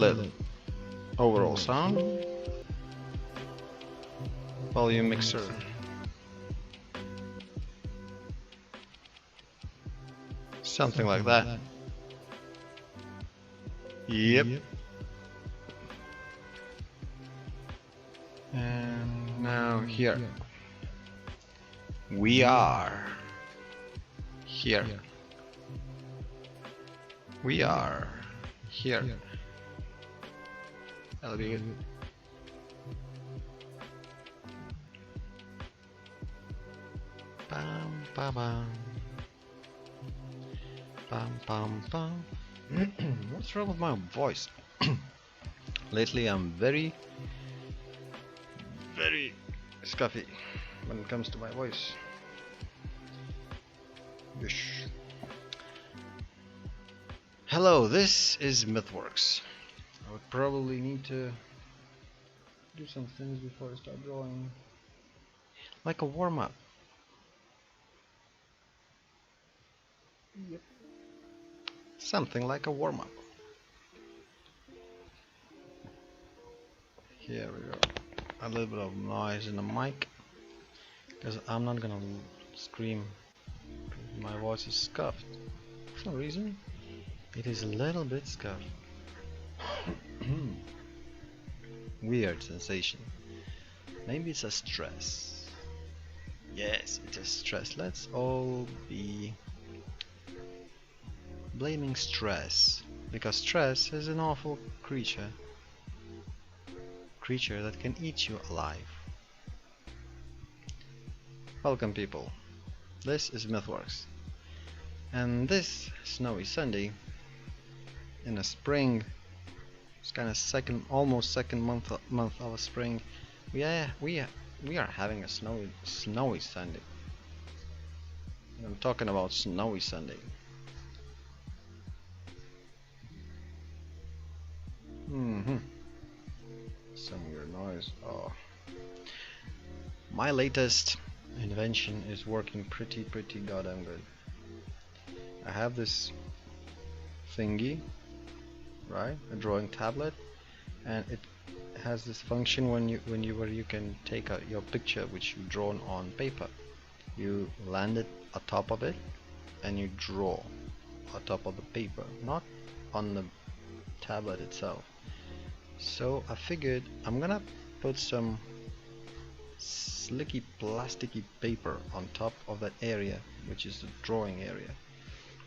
Let overall sound, volume mixer, something like that. Yep. And now here. We are here. We are here. That'll be good. Bam, bam, bam. Bam, bam, bam. What's wrong with my voice? Lately I'm very scuffy when it comes to my voice. Yeesh. Hello, this is Mythworks. I would probably need to do some things before I start drawing. Like a warm-up. Yep. Something like a warm-up. Here we go. A little bit of noise in the mic, because I'm not gonna scream. My voice is scuffed. For some reason, it is a little bit scuffed. Weird sensation. Maybe it's a stress. Yes, it's a stress. Let's all be blaming stress, because stress is an awful creature that can eat you alive. Welcome, people. This is Mythworks, and this snowy Sunday in a spring, it's kind of almost second month of spring. We are having a snowy Sunday. And I'm talking about snowy Sunday. Some weird noise. Oh. My latest invention is working pretty goddamn good. I have this thingy, right? A drawing tablet, and it has this function where you can take your picture which you've drawn on paper. You land it atop of it, and you draw atop of the paper, not on the tablet itself. So I figured I'm gonna put some slicky plasticky paper on top of that area, which is the drawing area.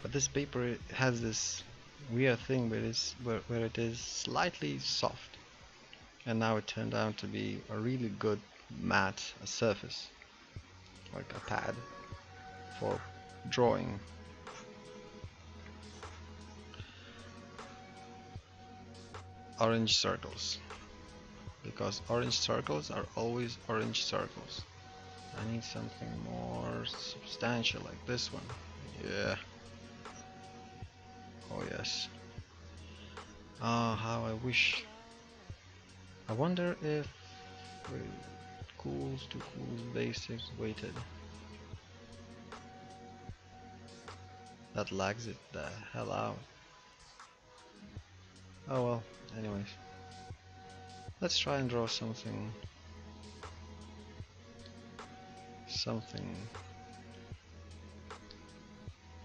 But this paper has this weird thing where it is slightly soft, and now it turned out to be a really good matte surface, like a pad for drawing. Orange circles, because orange circles are always orange circles. I need something more substantial like this one. Yeah. Oh yes. Ah, how I wish. I wonder if cools to cools basics weighted. That lags it the hell out. Oh well, anyways. Let's try and draw something.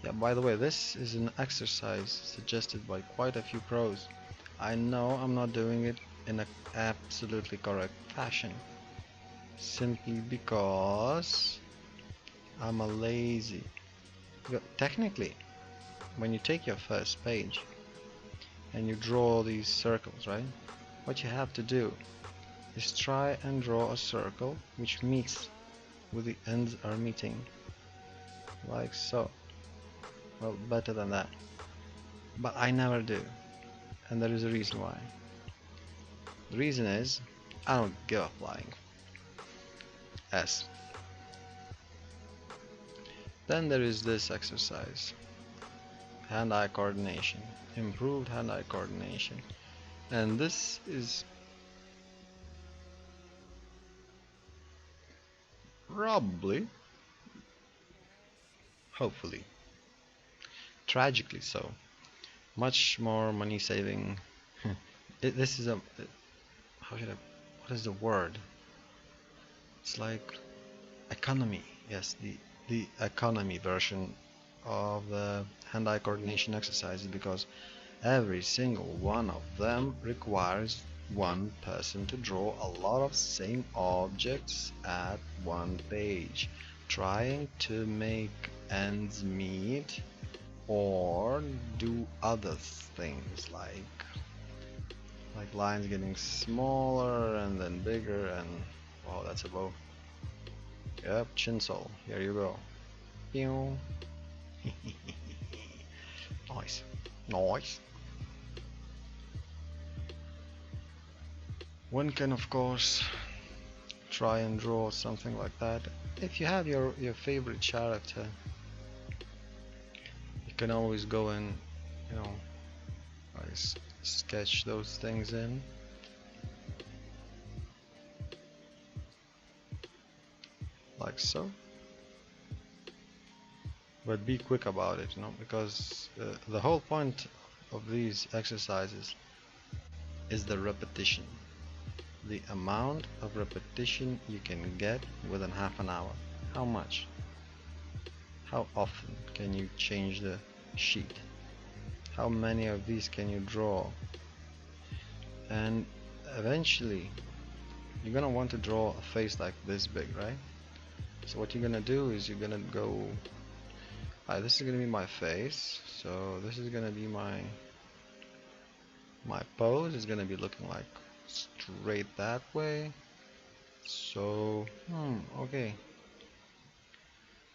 Yeah, by the way, this is an exercise suggested by quite a few pros. I know I'm not doing it in an absolutely correct fashion, simply because I'm a lazy. Technically, when you take your first page and you draw these circles, right? What you have to do is try and draw a circle which meets where the ends are meeting, like so. Well, better than that, but I never do, and there is a reason why. The reason is I don't give a flying S. Then there is this exercise, hand-eye coordination, improved hand-eye coordination, and this is probably, hopefully, tragically so, much more money saving this is a how should I, what is the word? It's like economy. Yes, the economy version of the hand-eye coordination exercises, because every single one of them requires one person to draw a lot of same objects at one page, trying to make ends meet or do other things like lines getting smaller and then bigger and wow, that's a bow. Yep, Chinsel. Here you go. Pew. Nice. Nice. One can of course try and draw something like that. If you have your favorite character, you can always go and, you know, sketch those things in. Like so. But be quick about it, you know, because the whole point of these exercises is the repetition. The amount of repetition you can get within half an hour. How much? How often can you change the sheet? How many of these can you draw? And eventually you're gonna want to draw a face like this big, right? So what you're gonna do is you're gonna go, this is gonna be my face, so this is gonna be my pose is gonna be looking like straight that way. So okay,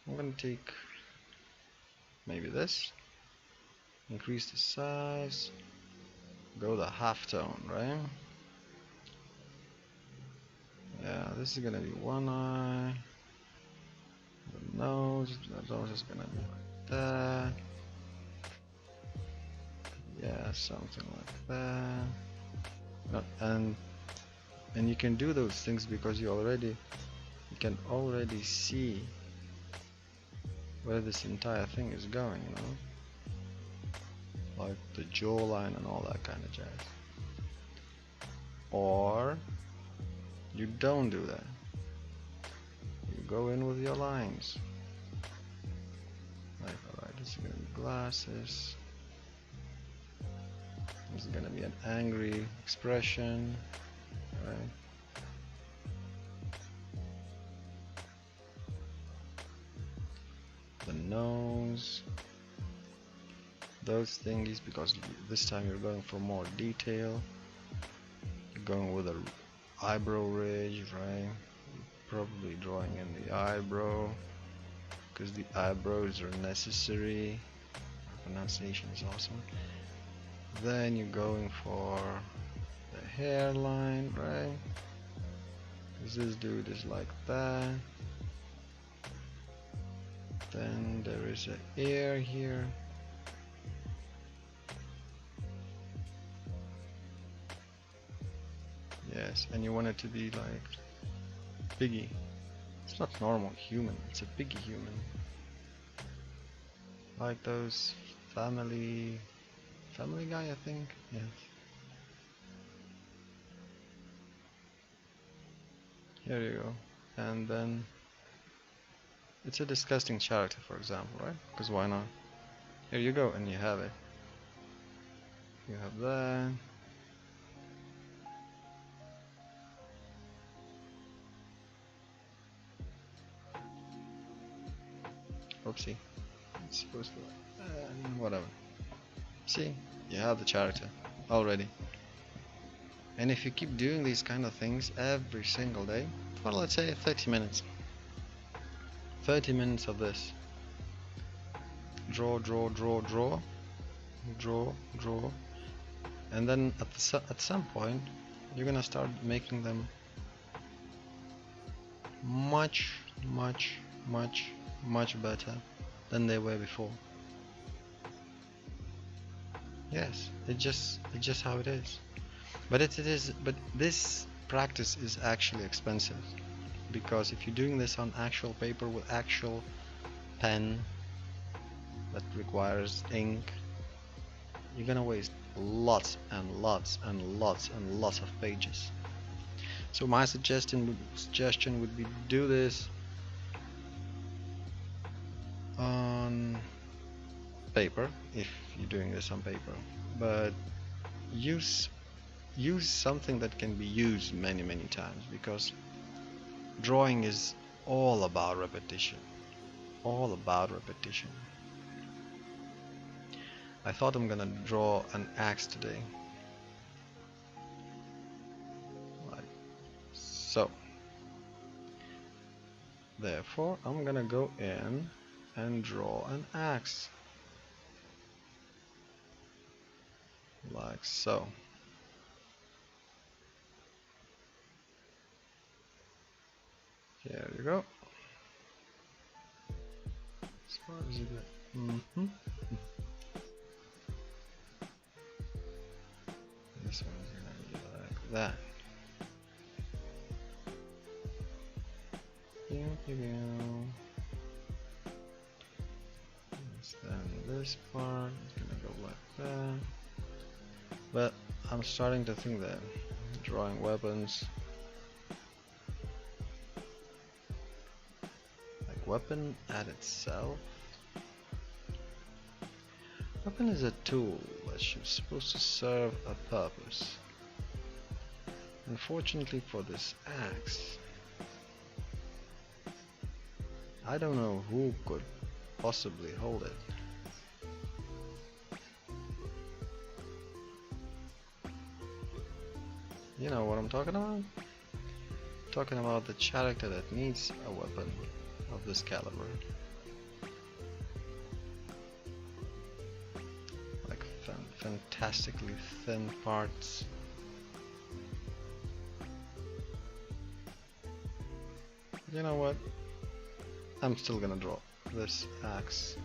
I'm gonna take maybe this, increase the size, go the half tone, right? Yeah, this is gonna be one eye. The nose is gonna be like that. Yeah, something like that. And you can do those things because you can already see where this entire thing is going, you know, like the jawline and all that kind of jazz. Or you don't do that. You go in with your lines. Like, alright, this is gonna be glasses. This is gonna be an angry expression, right? The nose. Those thingies, because this time you're going for more detail. You're going with a eyebrow ridge, right? Probably drawing in the eyebrow because the eyebrows are necessary. Pronunciation is awesome. Then you're going for the hairline, right? Because this dude is like that. Then there is an ear here. Yes, and you want it to be like piggy. It's not normal human, it's a piggy human. Like those Family Guy, I think. Yes. Here you go. And then it's a disgusting character, for example, right? Because why not? Here you go, and you have it. You have that. Oopsie. It's supposed to. Whatever. See, you have the character already. And if you keep doing these kind of things every single day, for let's say 30 minutes. 30 minutes of this. Draw, draw, draw, draw. Draw, draw. And then at some point, you're gonna start making them much, much, much, much better than they were before. Yes, it's just how it is. But but this practice is actually expensive, because if you're doing this on actual paper with actual pen that requires ink, you're gonna waste lots and lots and lots and lots of pages. So my suggestion would be do this on paper if you're doing this on paper, but use something that can be used many times, because drawing is all about repetition, all about repetition. I thought I'm gonna draw an axe today, like so. Therefore I'm gonna go in and draw an axe, like so. Here you go. As far as you get. This one's gonna be like that. Then this part is gonna go like that. But I'm starting to think that drawing weapons, like weapon at itself, weapon is a tool that's supposed to serve a purpose. Unfortunately for this axe, I don't know who could possibly hold it. You know what I'm talking about? Talking about the character that needs a weapon of this caliber. Like fantastically thin parts. You know what? I'm still gonna draw this axe.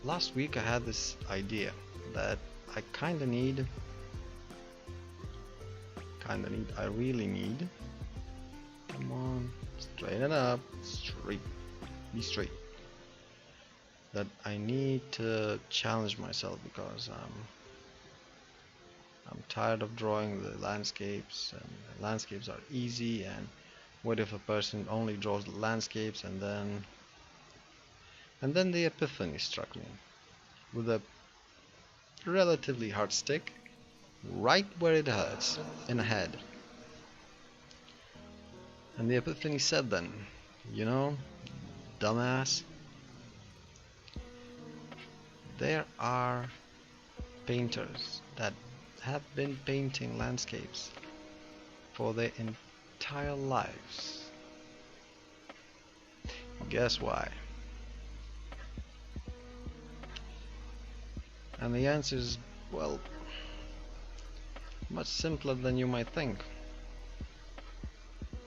Last week I had this idea that I really need, come on, straighten it up, be straight, that I need to challenge myself, because I'm tired of drawing the landscapes, and the landscapes are easy, and what if a person only draws the landscapes, and then the epiphany struck me with a relatively hard stick right where it hurts, in the head. And the epiphany said then, you know, dumbass, there are painters that have been painting landscapes for their entire lives. Guess why? And the answer is, well, much simpler than you might think.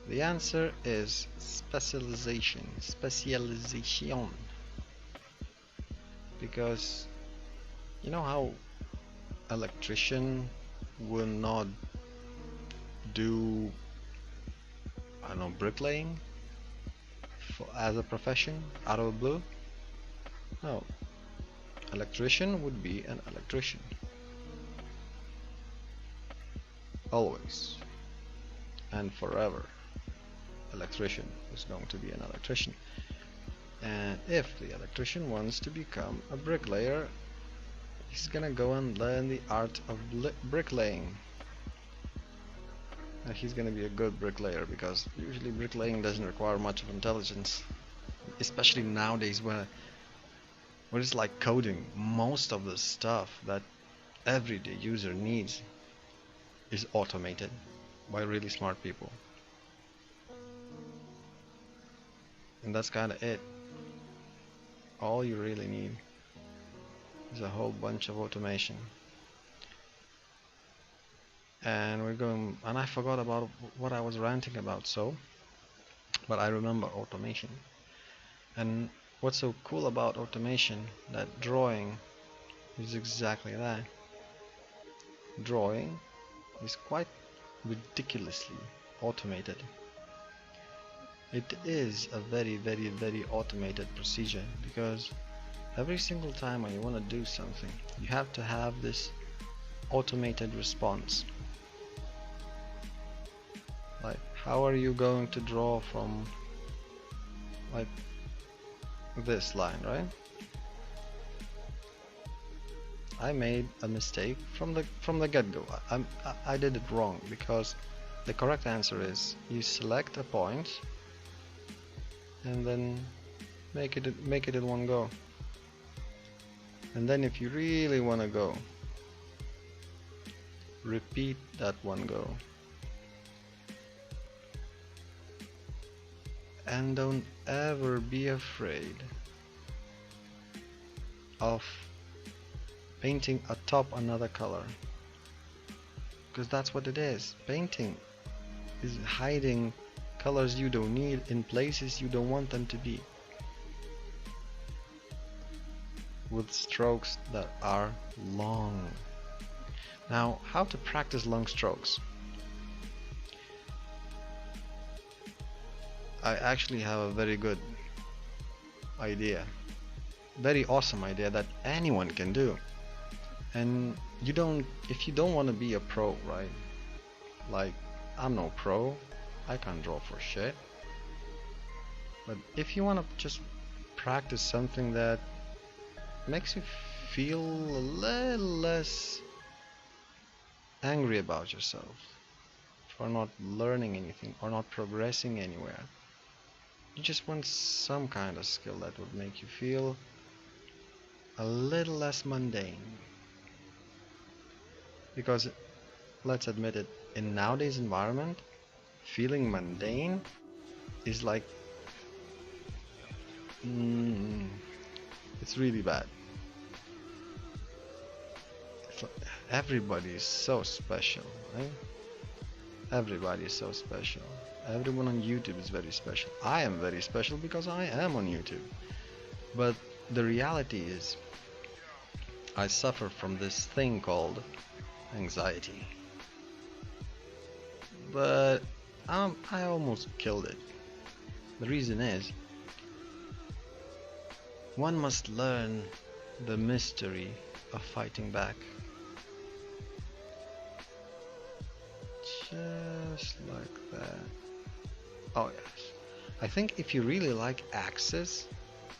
The answer is specialization. Because you know how electrician will not do, I don't know, bricklaying as a profession out of the blue? No. Electrician would be an electrician. Always and forever. Electrician is going to be an electrician. And if the electrician wants to become a bricklayer, he's gonna go and learn the art of bricklaying. And he's gonna be a good bricklayer, because usually bricklaying doesn't require much of intelligence, especially nowadays where it's like coding. Most of the stuff that everyday user needs is automated by really smart people. And that's kind of it. All you really need is a whole bunch of automation. And I forgot about what I was ranting about, but I remember automation. And what's so cool about automation, that drawing is exactly that. Drawing is quite ridiculously automated. It is a very automated procedure, because Every single time when you want to do something, you have to have this automated response. Like, how are you going to draw from like this line, right? I made a mistake from the get-go. I did it wrong, because the correct answer is you select a point and then make it in one go. And then if you really want to go, repeat that one go. And don't ever be afraid of painting atop another color, because that's what it is. Painting is hiding colors you don't need in places you don't want them to be, with strokes that are long. Now, how to practice long strokes? I actually have a very good idea, very awesome idea that anyone can do. And if you don't want to be a pro, right? Like, I'm no pro, I can't draw for shit. But if you want to just practice something that makes you feel a little less angry about yourself for not learning anything or not progressing anywhere, you just want some kind of skill that would make you feel a little less mundane. Because let's admit it, in nowadays environment, feeling mundane is like it's really bad. Everybody is so special, right? Everybody is so special. Everyone on YouTube is very special. I am very special because I am on YouTube. But the reality is, I suffer from this thing called anxiety. But I almost killed it. The reason is, one must learn the mystery of fighting back. Just like that. Oh yes. I think if you really like axes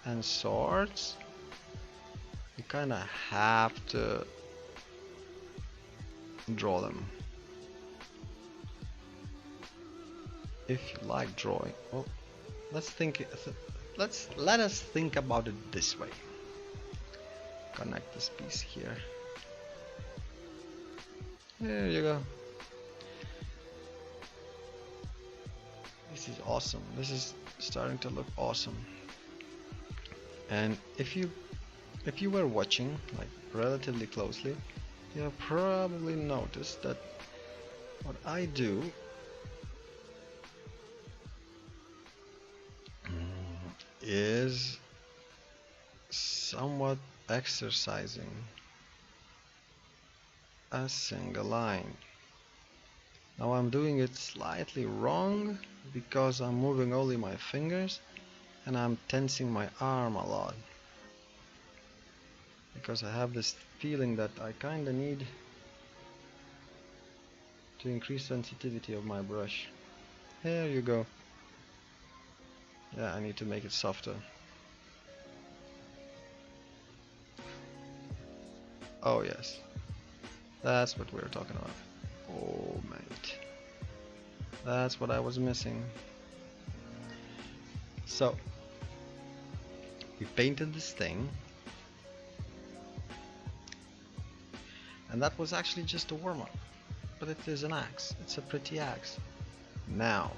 and swords, you kinda have to draw them. If you like drawing, well, let us think about it this way. Connect this piece here. There you go. This is awesome. This is starting to look awesome. And if you were watching like relatively closely, you have probably noticed that what I do is somewhat exercising a single line. Now I'm doing it slightly wrong because I'm moving only my fingers and I'm tensing my arm a lot, because I have this feeling that I kinda need to increase sensitivity of my brush. There you go. Yeah, I need to make it softer. Oh yes, that's what we're talking about. Oh mate, that's what I was missing. So we painted this thing, and that was actually just a warm-up, but it is an axe. It's a pretty axe. Now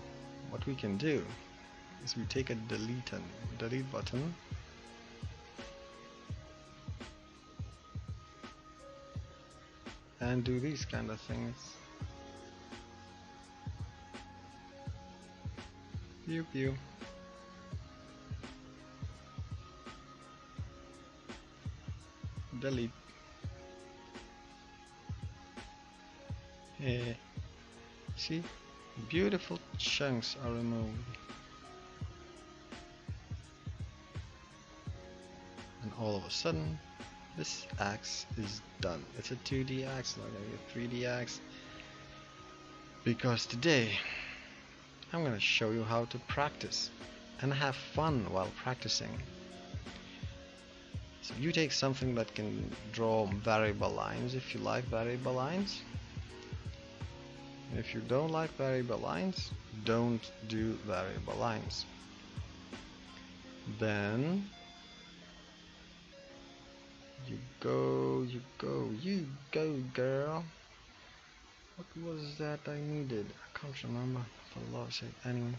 what we can do is we take a delete button, and do these kind of things. Pew pew. Delete. See, beautiful chunks are removed. And all of a sudden this axe is done. It's a 2D axe, not a 3D axe. Because today I'm gonna show you how to practice and have fun while practicing. So you take something that can draw variable lines if you like variable lines. If you don't like variable lines, don't do variable lines. Then you go, girl. What was that I needed? I can't remember, for the love's sake. Anyway,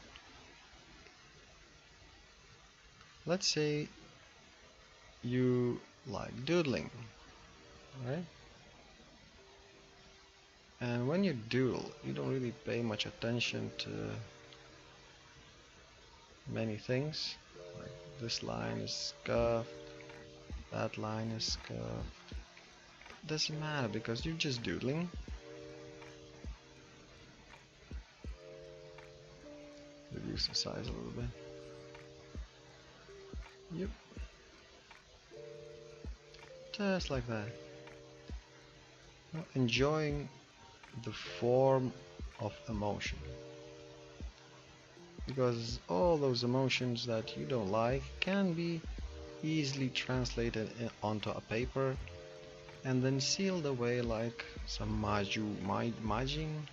let's say you like doodling, right? And when you doodle, you don't really pay much attention to many things. Like this line is scuffed, that line is scuffed. Doesn't matter because you're just doodling. Reduce the size a little bit. Yep. Just like that. Now, enjoying the form of emotion. Because all those emotions that you don't like can be easily translated onto a paper and then sealed away like some majing.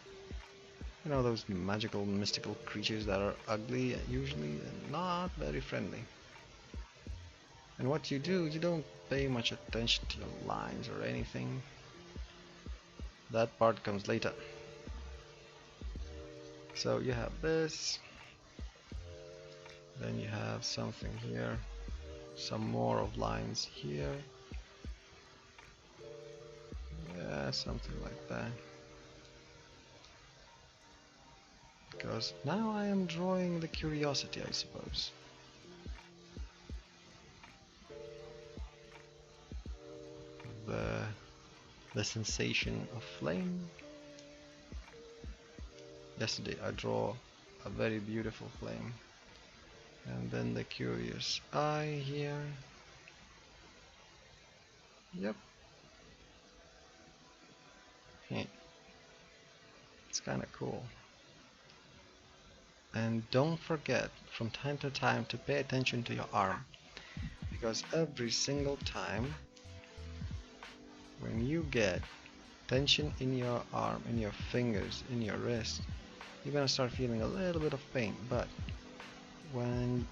You know, those magical, mystical creatures that are ugly usually and not very friendly. And what you do, you don't pay much attention to your lines or anything. That part comes later. So you have this, then you have something here, some more of lines here. Yeah, something like that. Because now I am drawing the curiosity, I suppose. The sensation of flame. Yesterday I draw a very beautiful flame. And then the curious eye here. Yep. It's kind of cool. And don't forget from time to time to pay attention to your arm, because every single time when you get tension in your arm, in your fingers, in your wrist, you're gonna start feeling a little bit of pain. But when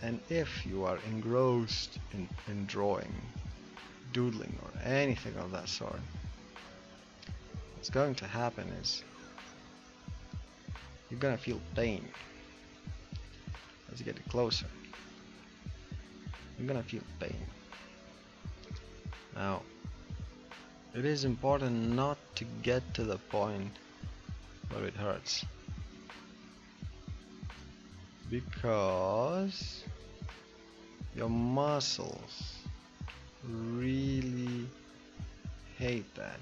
and if you are engrossed in drawing, doodling, or anything of that sort, what's going to happen is you're gonna feel pain as you get closer. You're gonna feel pain. Now, it is important not to get to the point where it hurts, because your muscles really hate that.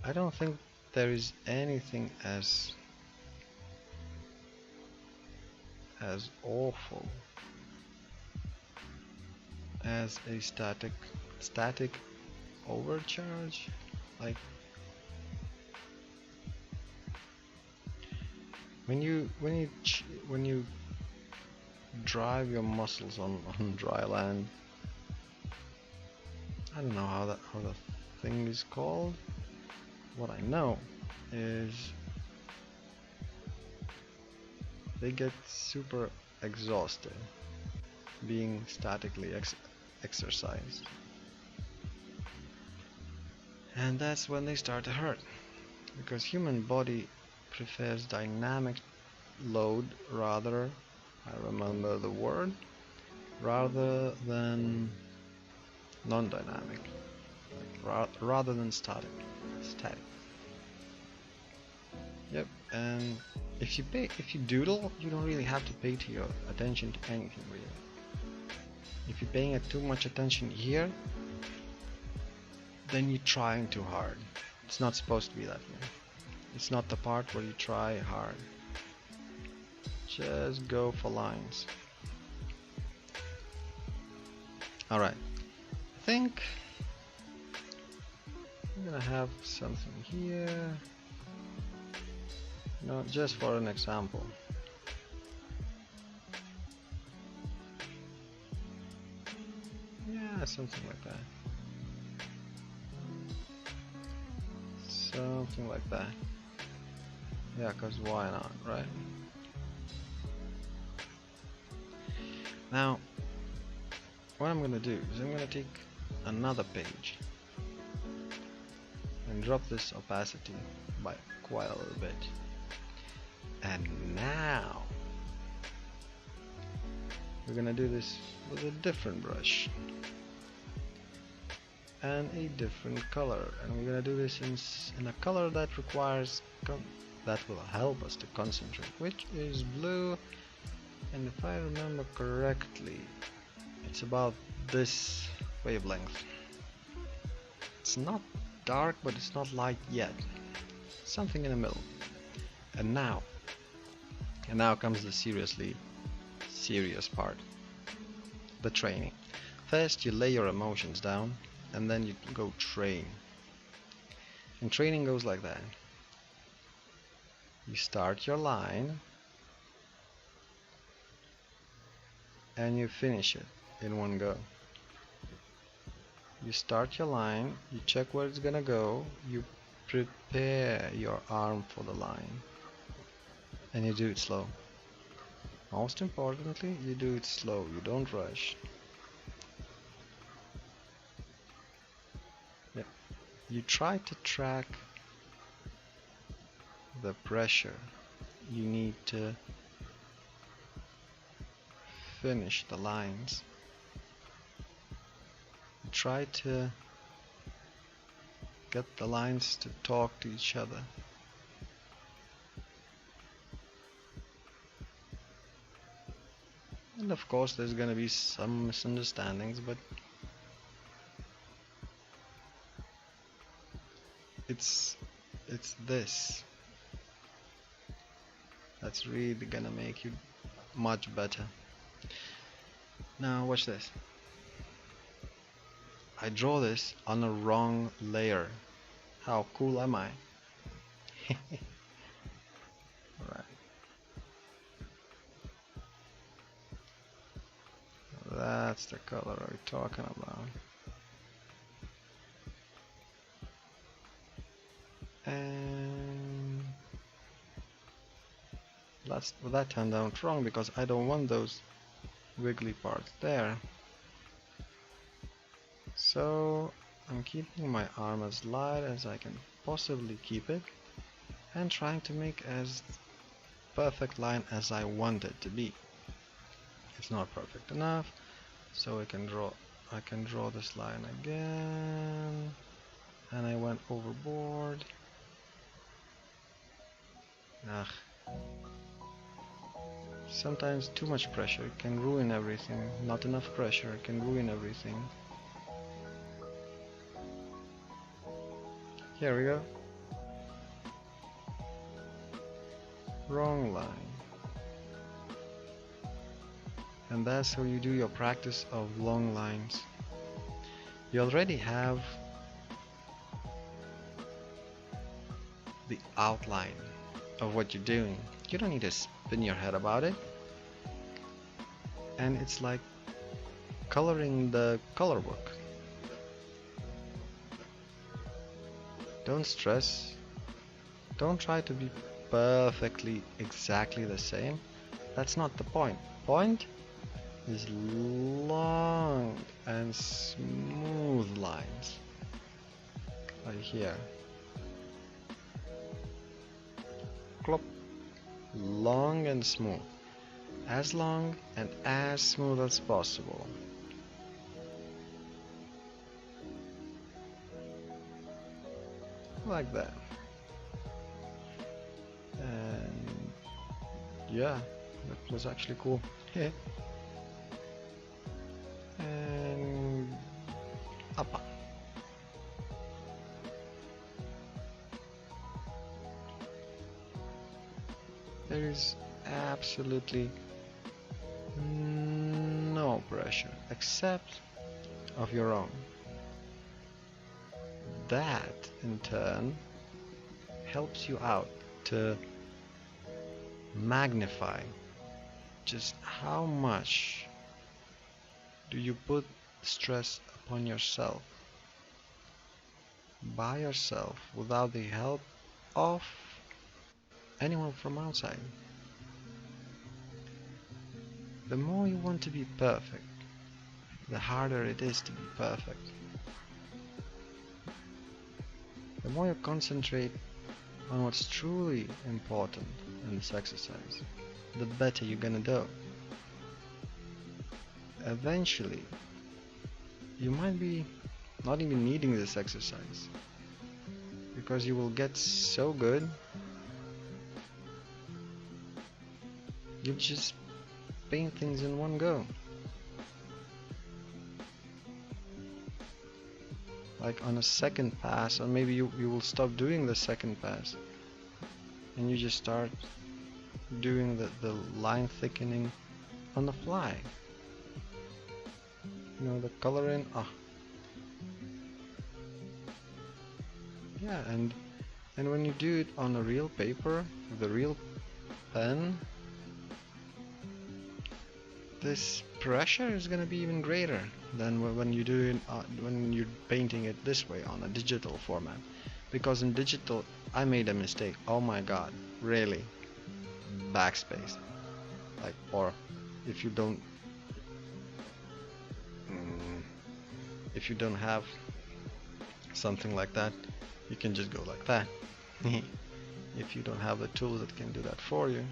I don't think there is anything as awful as a static overcharge. Like when you drive your muscles on dry land. I don't know how the thing is called. What I know is they get super exhausted being statically exercised, and that's when they start to hurt, because human body prefers dynamic load rather, I remember the word, rather than non-dynamic, like rather than static. Yep. And if you doodle, you don't really have to pay your attention to anything really. If you're paying too much attention here, then you're trying too hard. It's not supposed to be that way. It's not the part where you try hard. Just go for lines. Alright, I think I'm gonna have something here. No, just for an example. Yeah, something like that. Something like that. Yeah, cause why not, right? Now, what I'm gonna do is I'm gonna take another page and drop this opacity by quite a little bit. And now we're gonna do this with a different brush and a different color, and we're gonna do this in a color that requires that will help us to concentrate, which is blue. And if I remember correctly, it's about this wavelength. It's not dark, but it's not light yet. Something in the middle. And now comes the serious part. The training. First you lay your emotions down, and then you go train. And training goes like that. You start your line and you finish it in one go. You start your line, you check where it's gonna go, you prepare your arm for the line, and you do it slow. Most importantly, you do it slow, you don't rush. Yeah. You try to track the pressure you need to finish the lines. You try to get the lines to talk to each other. And of course there's gonna be some misunderstandings, but it's this that's really gonna make you much better. Now watch this. I draw this on a wrong layer. How cool am I? Alright. That's the color we're talking about. And that turned out wrong because I don't want those wiggly parts there. So I'm keeping my arm as light as I can possibly keep it and trying to make as perfect line as I want it to be. It's not perfect enough, so I can draw this line again, and I went overboard. Ugh. Sometimes too much pressure can ruin everything. Not enough pressure can ruin everything. Here we go. Wrong line. And that's how you do your practice of long lines. You already have the outline of what you're doing. You don't need to spin your head about it. And it's like coloring the color book. Don't stress. Don't try to be perfectly exactly the same. That's not the point. Point is long and smooth lines. Like here. Clop. Long and smooth. As long and as smooth as possible. Like that. And yeah, that was actually cool. And up. There is absolutely no pressure except of your own. That in turn helps you out to magnify just how much do you put stress upon yourself by yourself without the help of anyone from outside. The more you want to be perfect, the harder it is to be perfect. The more you concentrate on what's truly important in this exercise, the better you're gonna do. Eventually, you might be not even needing this exercise because you will get so good you'll just paint things in one go. Like on a second pass, or maybe you will stop doing the second pass and you just start doing the line thickening on the fly. You know, the coloring. Yeah, and when you do it on a real paper with a real pen, this pressure is gonna be even greater than when you do it when you're painting it this way on a digital format. Because in digital, I made a mistake. Oh my God, really? Backspace, like, or if you don't, mm, if you don't have something like that, you can just go like that. If you don't have the tools that can do that for you,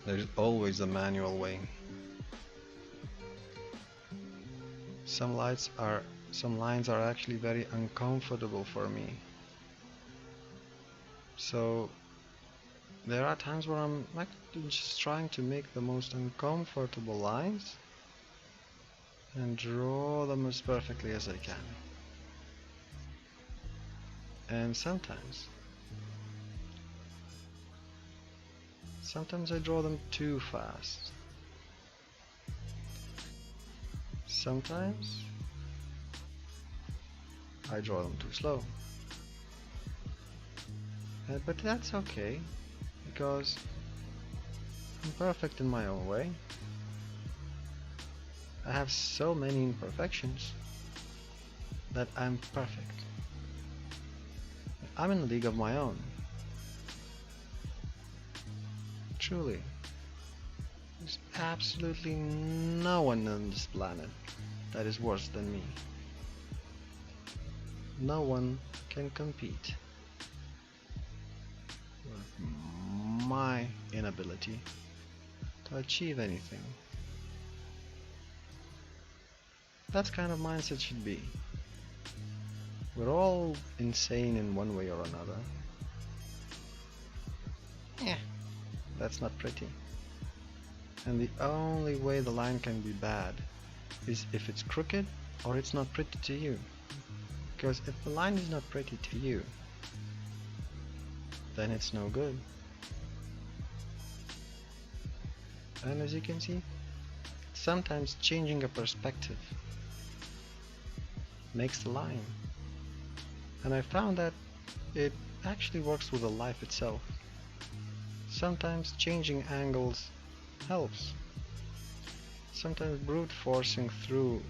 there's always a manual way. Some lines are actually very uncomfortable for me. So there are times where I'm like just trying to make the most uncomfortable lines and draw them as perfectly as I can. And sometimes I draw them too fast. Sometimes I draw them too slow. But that's okay, because I'm perfect in my own way. I have so many imperfections that I'm perfect. I'm in a league of my own. Truly. There's absolutely no one on this planet that is worse than me. No one can compete with my inability to achieve anything. That's kind of mindset should be. We're all insane in one way or another. Yeah, that's not pretty. And the only way the line can be bad is if it's crooked or it's not pretty to you. Because if the line is not pretty to you, then it's no good. And as you can see, sometimes changing a perspective makes the line. And I found that it actually works with the life itself. Sometimes changing angles helps. Sometimes brute forcing through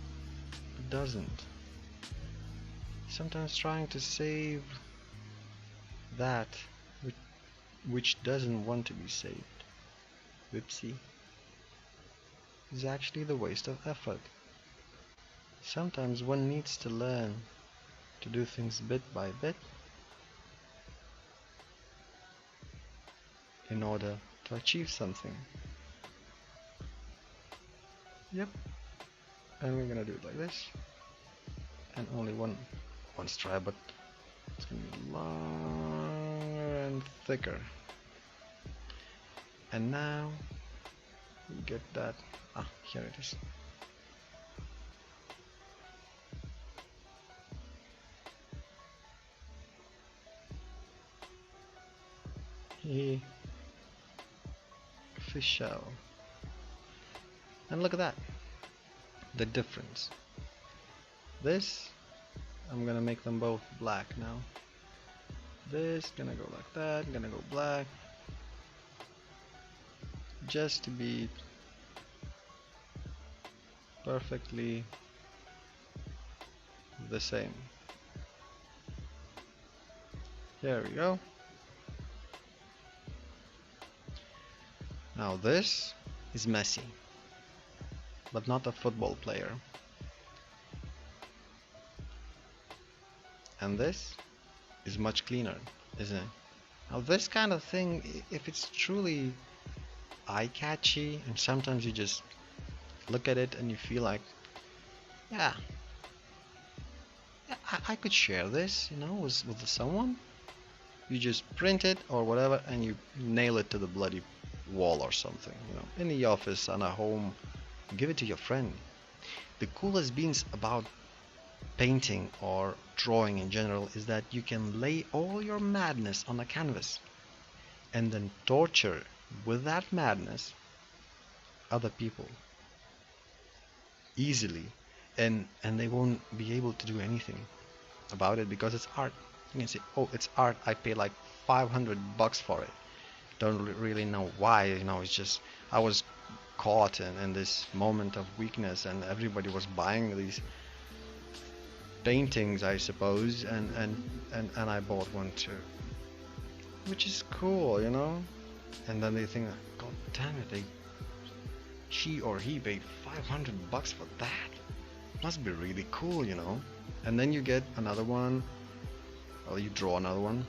doesn't. Sometimes trying to save that which doesn't want to be saved, whoopsie, is actually the waste of effort. Sometimes one needs to learn to do things bit by bit in order to achieve something. Yep. And we're gonna do it like this. And only one stripe, but it's gonna be longer and thicker. And now we get that. Here it is. Official. And look at that, the difference. This, I'm gonna make them both black now. This gonna go like that, gonna go black, just to be perfectly the same. Here we go. Now this is Messi, but not a football player. And this is much cleaner, isn't it? Now this kind of thing, if it's truly eye-catchy, and sometimes you just look at it and you feel like, yeah, I could share this, with someone. You just print it or whatever, and you nail it to the bloody wall or something, in the office, on a home. Give it to your friend. The coolest beans about painting or drawing in general is that you can lay all your madness on a canvas and then torture with that madness other people easily, and they won't be able to do anything about it because it's art. You can say, oh, it's art, I pay like $500 for it. Don't really know why, it's just I was caught in this moment of weakness, and everybody was buying these paintings, I suppose, and I bought one too, which is cool. And then they think, God damn it, she or he paid $500 for that. Must be really cool. And then you get another one, or you draw another one,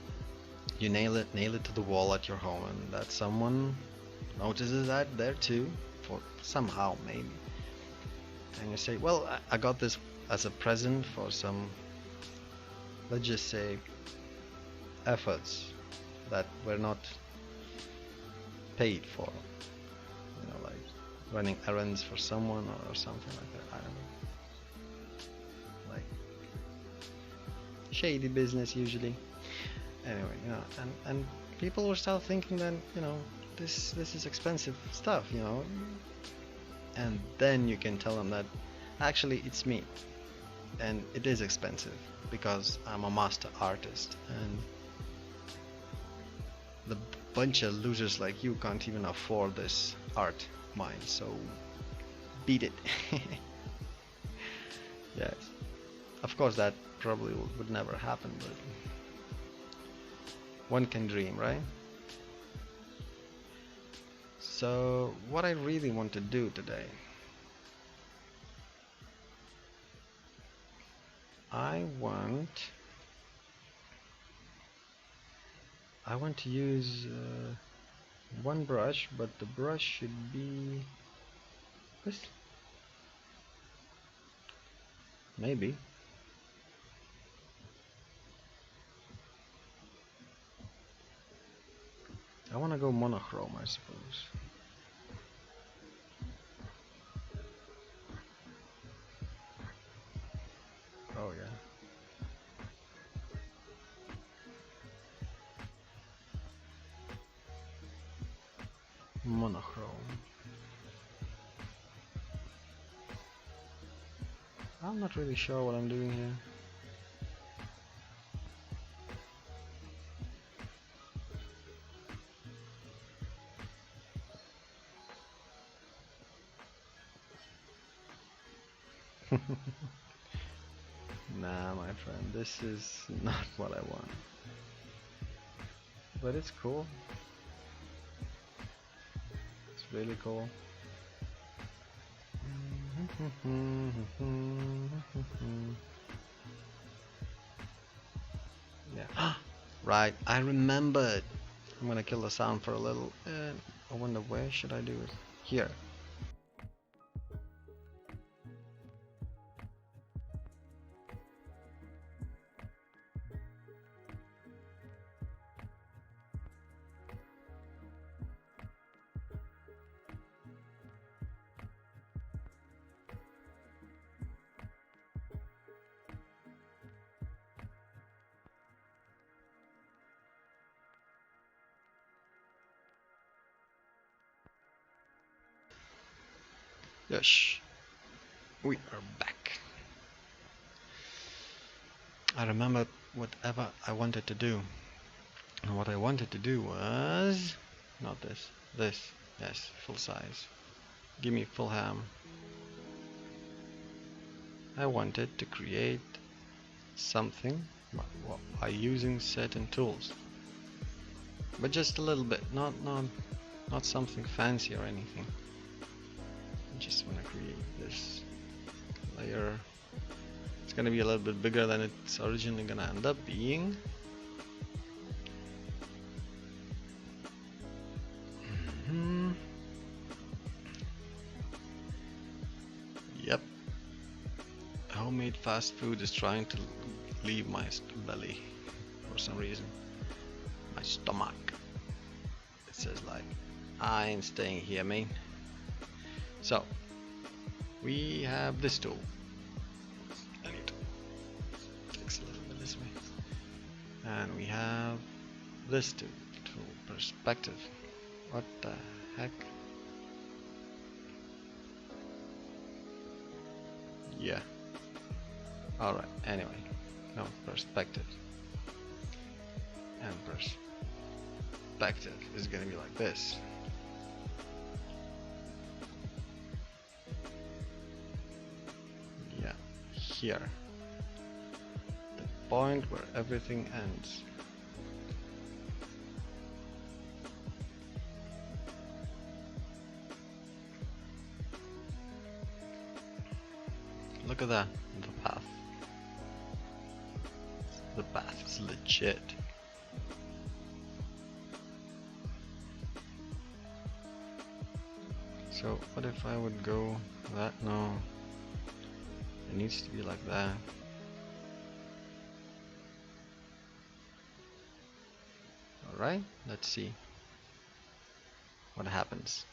you nail it to the wall at your home, and that someone notices that there too, for somehow maybe. And you say, well, I got this as a present for some, let's just say, efforts that were not paid for. Like running errands for someone or something like that. I don't know. Like shady business usually. Anyway, and people will start thinking that, this is expensive stuff, and then you can tell them that actually it's me, and it is expensive because I'm a master artist, and the bunch of losers like you can't even afford this art mine, so beat it. Yes, of course that probably would never happen, but one can dream, right? So what I really want to do today, I want to use one brush, but the brush should be this, maybe. I want to go monochrome, I suppose. Oh yeah. Monochrome. I'm not really sure what I'm doing here. Nah, my friend, this is not what I want. But it's cool. It's really cool. Yeah. Right, I remembered. I'm gonna kill the sound for a little, and I wonder where should I do it? Here. Yes, we are back. I remembered whatever I wanted to do. And what I wanted to do was not this. This. Yes, full size. Give me full ham. I wanted to create something by using certain tools. But just a little bit, not something fancy or anything. I just want to create this layer. It's gonna be a little bit bigger than it's originally gonna end up being. Yep. Homemade fast food is trying to leave my belly for some reason. My stomach. It says like, I ain't staying here, man. So, we have this tool. I need to fix a little bit this way. And we have this tool, perspective. What the heck? Yeah. Alright, anyway. No, perspective. And perspective is gonna be like this. Yeah, here. The point where everything ends. Look at that, the path. The path is legit. So what if I would go that? No, it needs to be like that. Alright, let's see what happens.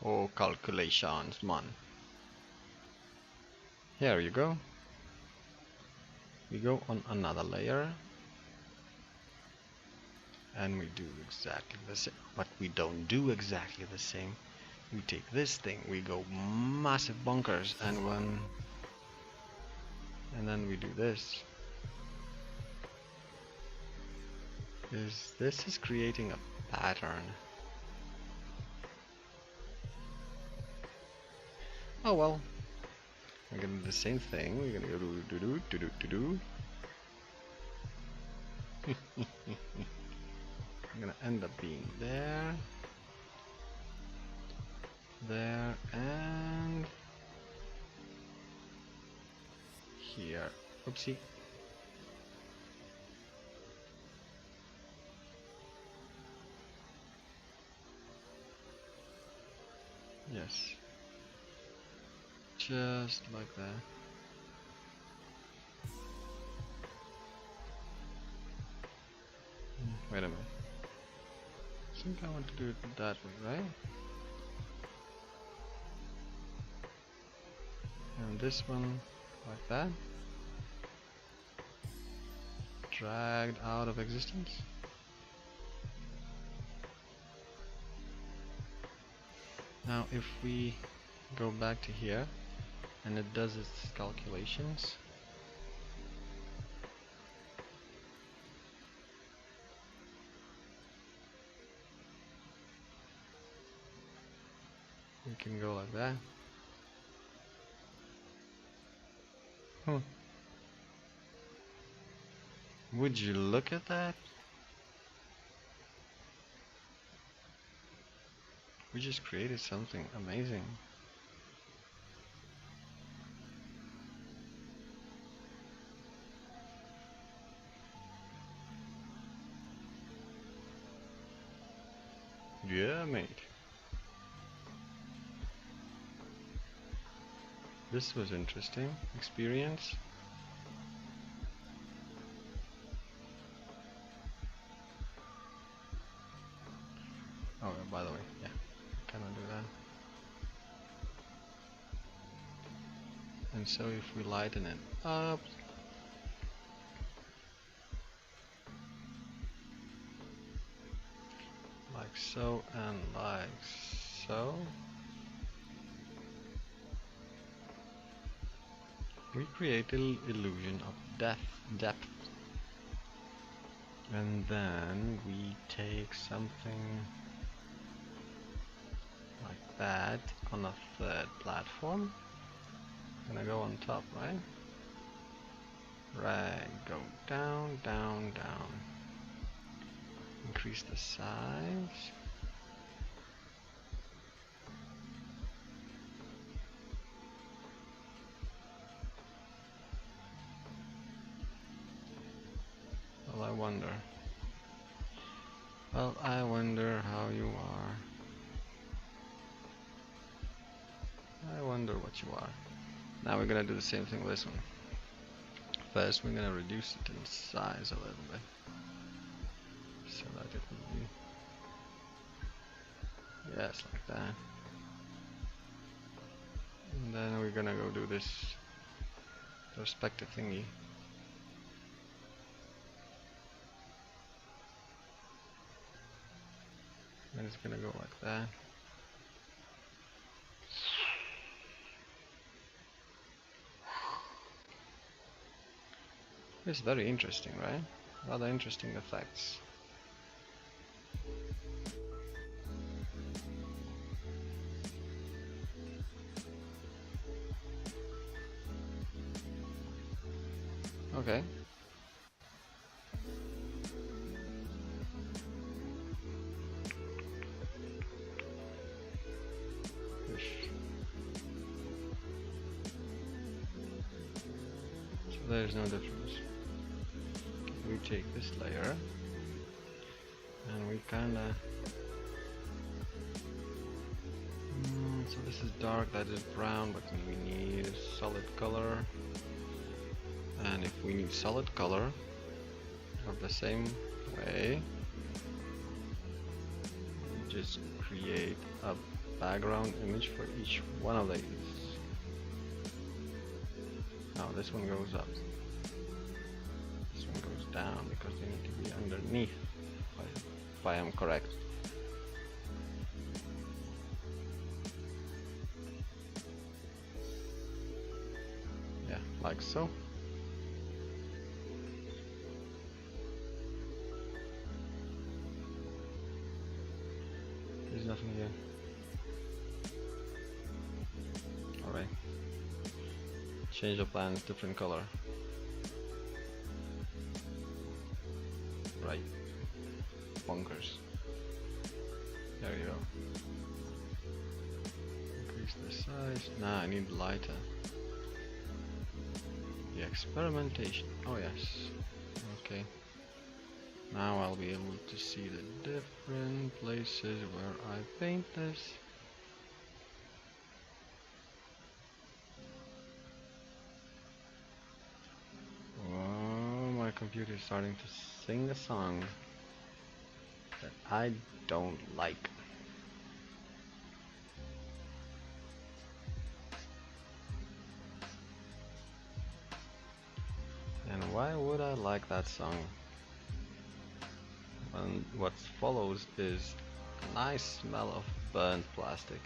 Oh, calculations, man. Here you go. We go on another layer and we do exactly the same, but we don't do exactly the same. We take this thing, we go massive bonkers, and then we do this. This is creating a pattern. Oh well, we're gonna do the same thing. We're gonna go do. I'm gonna end up being there, and here. Oopsie. Yes. Just like that. Wait a minute. I think I want to do it that way, right? And this one like that. Dragged out of existence. Now if we go back to here and it does its calculations, we can go like that. Would you look at that? We just created something amazing. Yeah, mate. This was interesting experience. Oh, by the way, yeah, cannot do that. And so if we lighten it up, like so and like so, we create the illusion of depth, and then we take something like that on a third platform. Gonna go on top, right? Right, go down, down, down. Increase the size. Well, I wonder. Well, I wonder how you are. I wonder what you are. Now we're gonna do the same thing with this one. First, we're gonna reduce it in size a little bit, so that it will be, yes, like that. And then we're gonna go do this perspective thingy. And it's gonna go like that. It's very interesting, right? Rather interesting effects. Okay. So there's no difference. We take this layer and we kinda so this is dark, that is brown, but we need a solid color. And if we need solid color of the same way, we just create a background image for each one of these. Now this one goes up, this one goes down because they need to be underneath, if I am correct. Yeah, like so. There's nothing here. Alright. Change the plans, different color. Right. Bonkers. There you go. Increase the size. Nah, I need lighter. The experimentation. Oh yes. Okay. Now I'll be able to see the different places where I paint this. Oh, my computer is starting to sing a song that I don't like. And why would I like that song? And what follows is a nice smell of burnt plastic.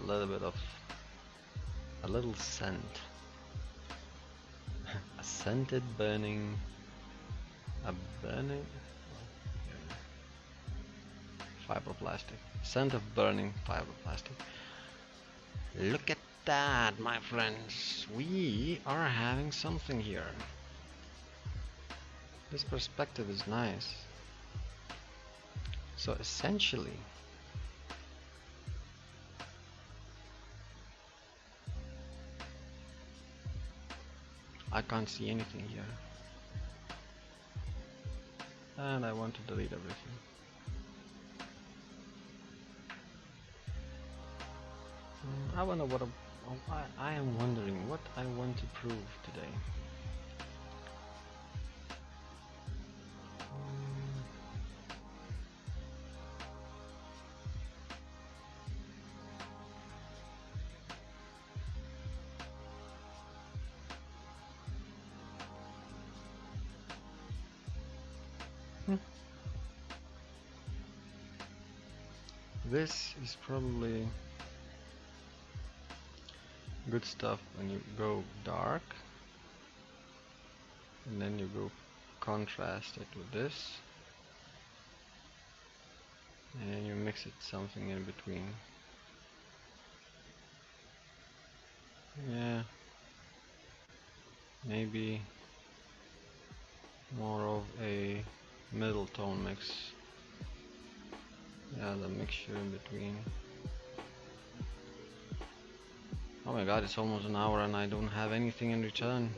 A little bit of a little scent. A scented burning, a burning fiberplastic. Scent of burning fiberplastic. Look at that, my friends. We are having something here. This perspective is nice. So essentially, I can't see anything here. And I want to delete everything. I wonder what I am wondering what I want to prove today. This is probably good stuff when you go dark, and then you go contrast it with this, and then you mix it something in between. Yeah, maybe more of a middle tone mix. Yeah, the mixture in between. Oh my god, it's almost an hour and I don't have anything in return.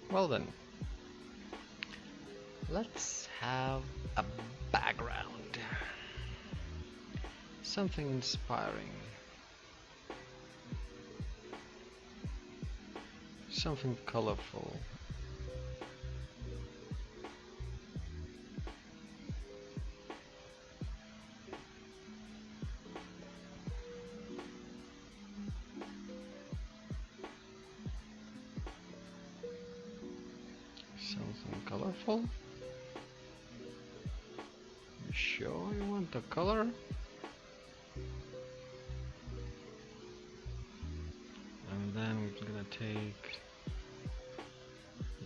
Well then, let's have a background. Something inspiring. Something colorful. Something colorful? You sure you want the color? And then we're gonna take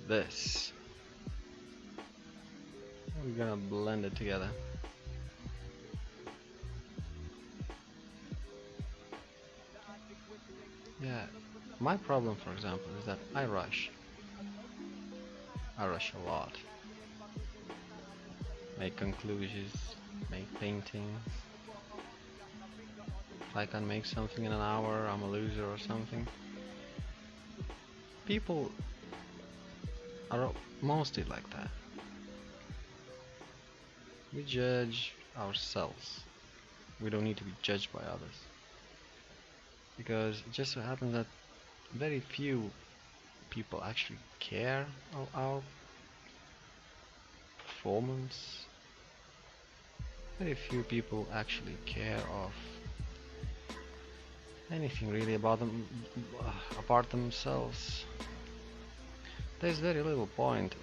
this. And we're gonna blend it together. Yeah, my problem, for example, is that I rush. I rush a lot. Make conclusions, make paintings. If I can make something in an hour, I'm a loser or something. People are mostly like that. We judge ourselves. We don't need to be judged by others. Because it just so happens that very few people actually care of our performance. Very few people actually care of anything really about them apart themselves. There's very little point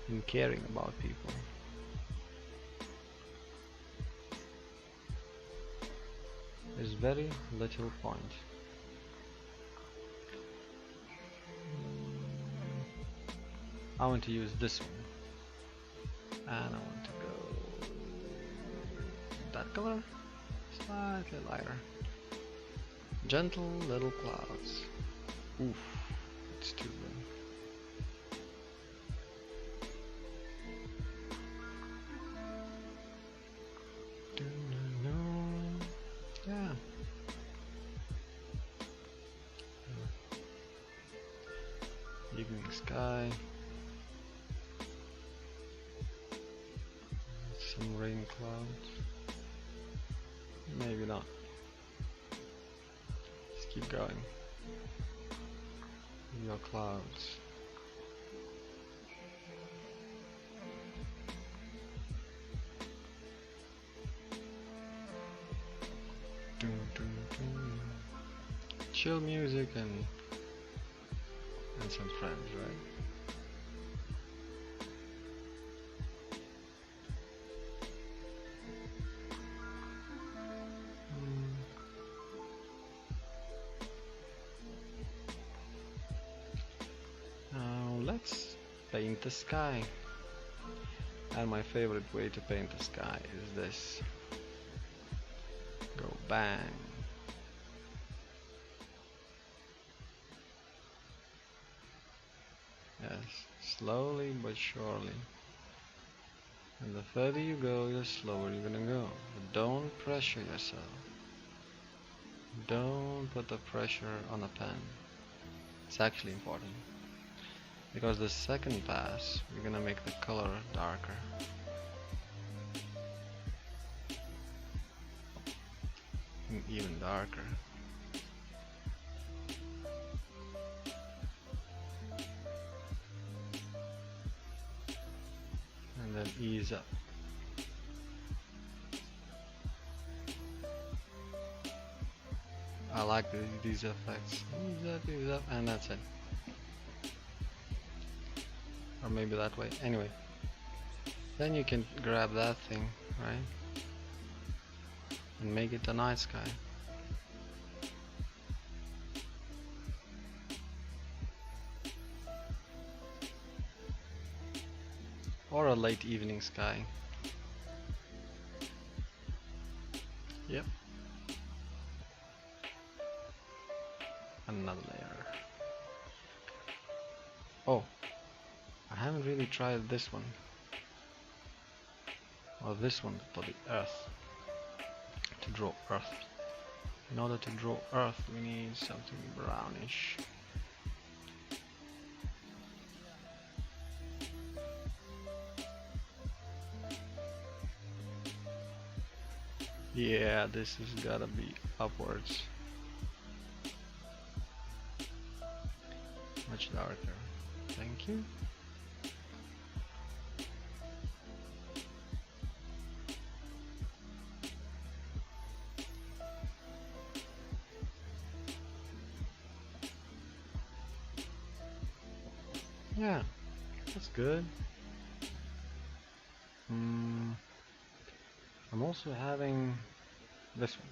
in caring about people. There's very little point. I want to use this one, and I want to go that color, slightly lighter. Gentle little clouds. Oof, it's too good. Yeah. Evening sky. Some rain clouds. Maybe not. Just keep going. Your clouds. Chill music and some friends, right? Now let's paint the sky. And my favorite way to paint the sky is this. Go bang. Yes, slowly but surely. And the further you go, the slower you're gonna go. But don't pressure yourself. Don't put the pressure on a pen. It's actually important. Because the second pass, we're gonna make the color darker. And even darker. And then ease up. I like these effects. Ease up, and that's it. Or maybe that way. Anyway, Then you can grab that thing, right? And make it a night sky. Or a late evening sky. Yep. Another layer. Oh, I haven't really tried this one. Or this one for the earth. To draw earth. In order to draw earth, we need something brownish. Yeah, this has gotta be upwards. Much darker. Thank you. Yeah, that's good. I'm also having this one.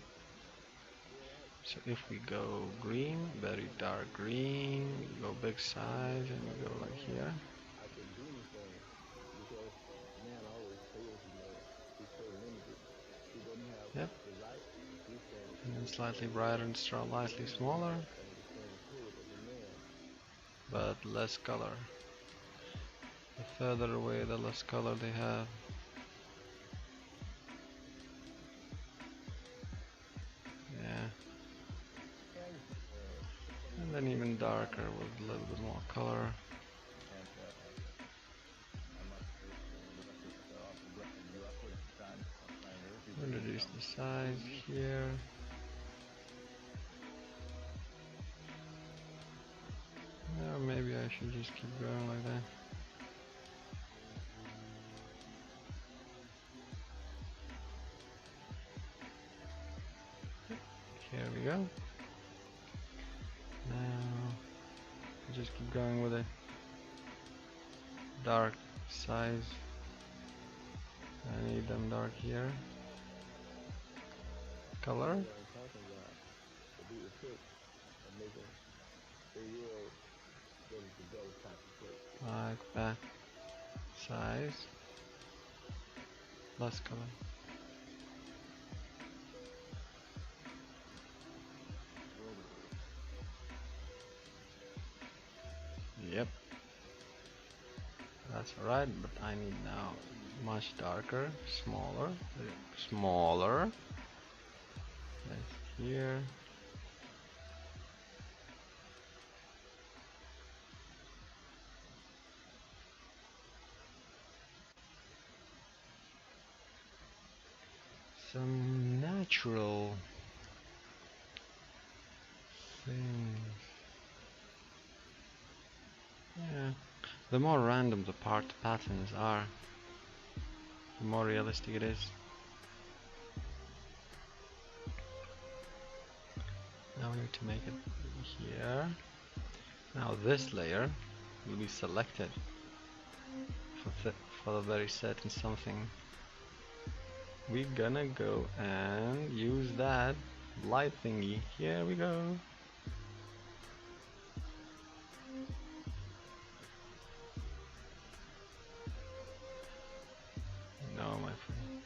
So if we go green, very dark green, we go big size, and we go like here. Yep. And then slightly brighter and slightly smaller, but less color. The further away, the less color they have. Yeah. And then even darker with a little bit more color. Reduce the size here. Yeah, maybe I should just keep going like that. Here we go. Now, just keep going with it. Dark size. I need them dark here. Color. Like that. Size. Less color. Yep. That's alright, but I need now much darker, smaller, smaller. That's here. Some natural things. Yeah. The more random the patterns are, the more realistic it is. Now we need to make it here. Now this layer will be selected for the very certain something. We're gonna go and use that light thingy. Here we go. No, my friend.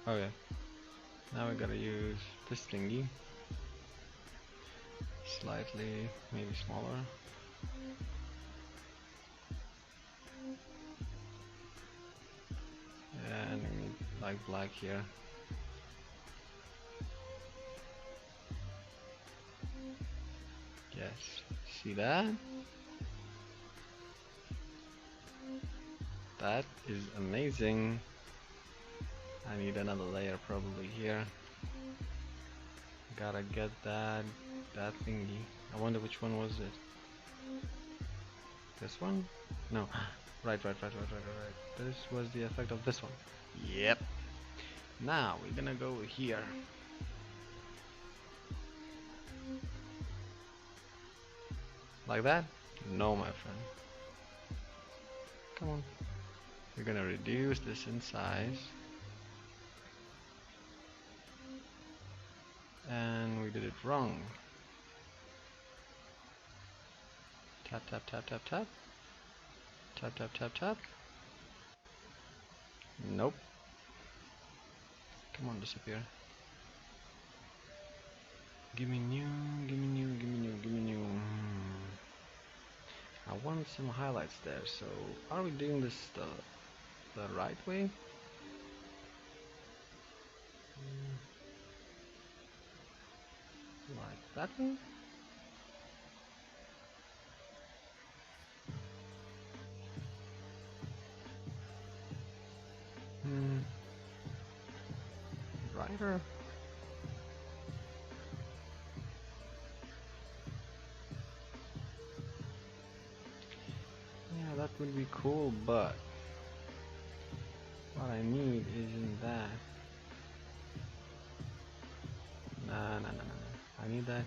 Okay. Now we gotta use this thingy. Slightly, maybe smaller. And we need like black here. Yes. See that? That is amazing. I need another layer probably here. Gotta get that thingy. I wonder which one was it. This one? No. Right. This was the effect of this one. Yep. Now we're gonna go here. Like that? No, my friend. Come on. We're gonna reduce this in size. And we did it wrong. Tap, tap, tap, tap, tap. Tap, tap, tap, tap. Nope. Come on, disappear. Give me new, give me new, give me new, give me new. I want some highlights there, so are we doing this the right way? Like that way? Brighter? Yeah, that would be cool, but what I need isn't that. Nah, nah, nah, nah, nah. I need that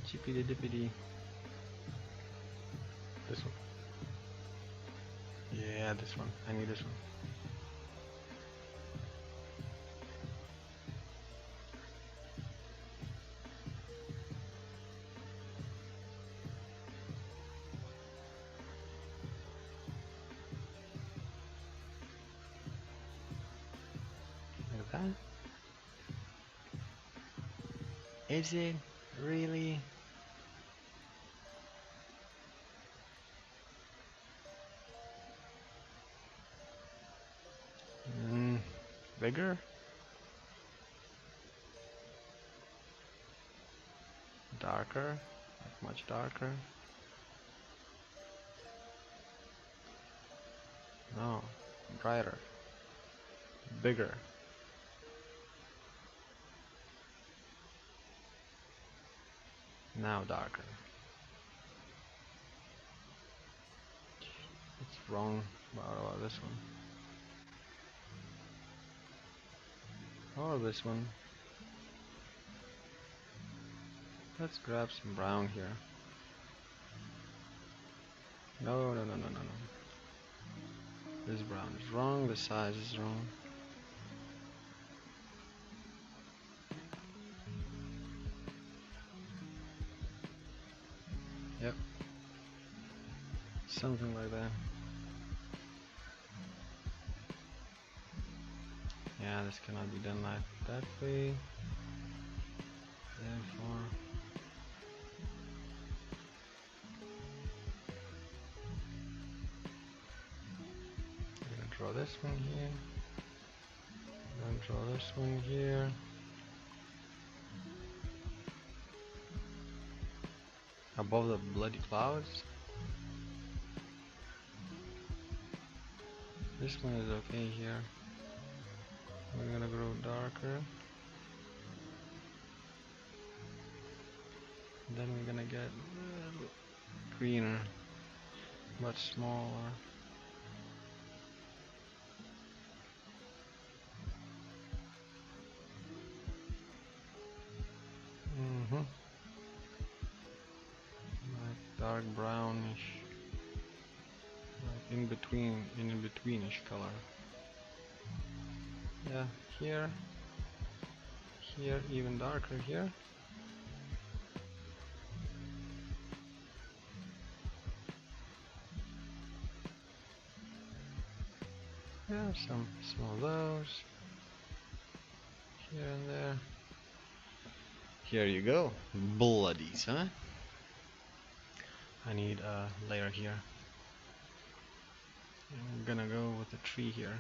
chippity dippity. This one. Yeah, this one. I need this one. Like that. Is it really? Bigger? Darker? Like much darker? No. Brighter. Bigger. Now darker. It's wrong. What about this one? Or this one? Let's grab some brown here. No, no, no, no, no, no. This brown is wrong, the size is wrong. Yep. Something like that. Yeah, this cannot be done like that way. Therefore, I'm gonna draw this one here. I'm gonna draw this one here. Above the bloody clouds. This one is okay here. We're gonna grow darker. Then we're gonna get a little greener, much smaller. Like dark brownish, like in betweenish color. Yeah, here, even darker here. Yeah, some of those here and there. Here you go, bloodies, huh? I need a layer here. I'm gonna go with a tree here.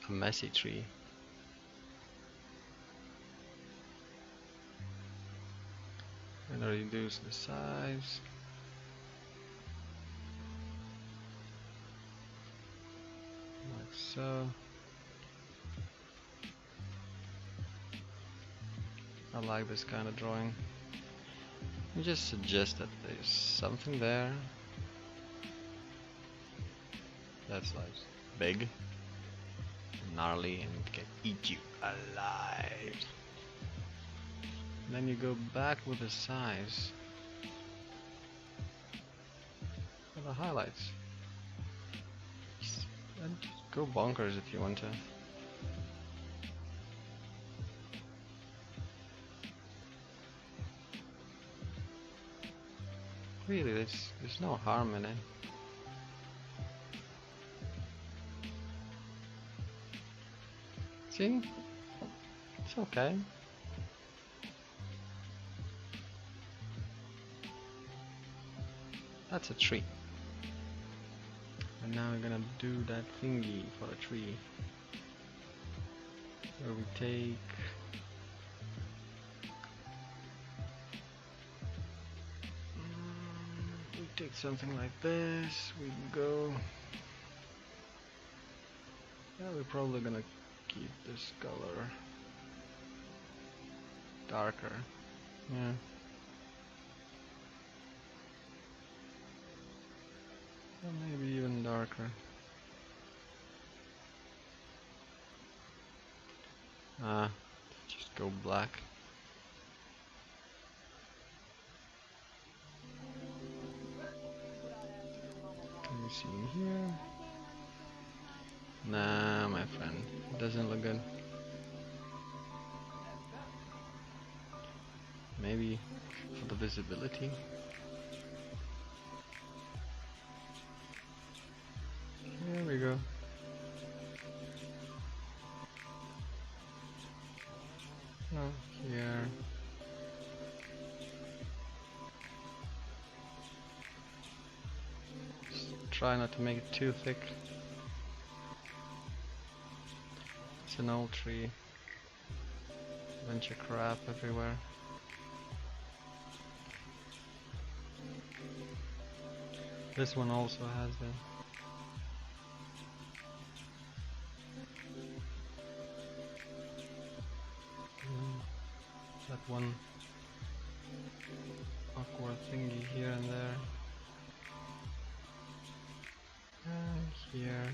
A messy tree. I'm gonna reduce the size. Like so. I like this kind of drawing. I just suggest that there's something there that's like big, gnarly, and can eat you alive. Then you go back with the size for the highlights. And just go bonkers if you want to. Really, there's no harm in it. See? It's okay. That's a tree. And now we're gonna do that thingy for a tree. Where we take something like this, we go. Yeah, we're probably gonna keep this color darker. Yeah. Or maybe even darker. Just go black. Can you see in here? Nah, my friend, it doesn't look good. Maybe for the visibility. There we go. No, here. Just try not to make it too thick. It's an old tree. Bunch of crap everywhere. This one also has the that one awkward thingy here and there. And here.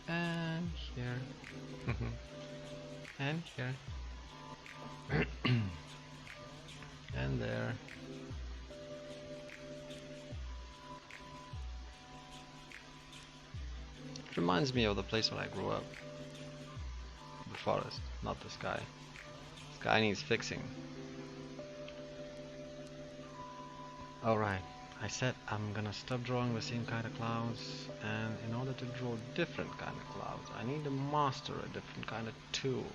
And here. And here. And here. And there. It reminds me of the place where I grew up. The forest, not the sky. Sky needs fixing. Alright, I said I'm gonna stop drawing the same kind of clouds, and in order to draw different kind of clouds, I need to master a different kind of tool.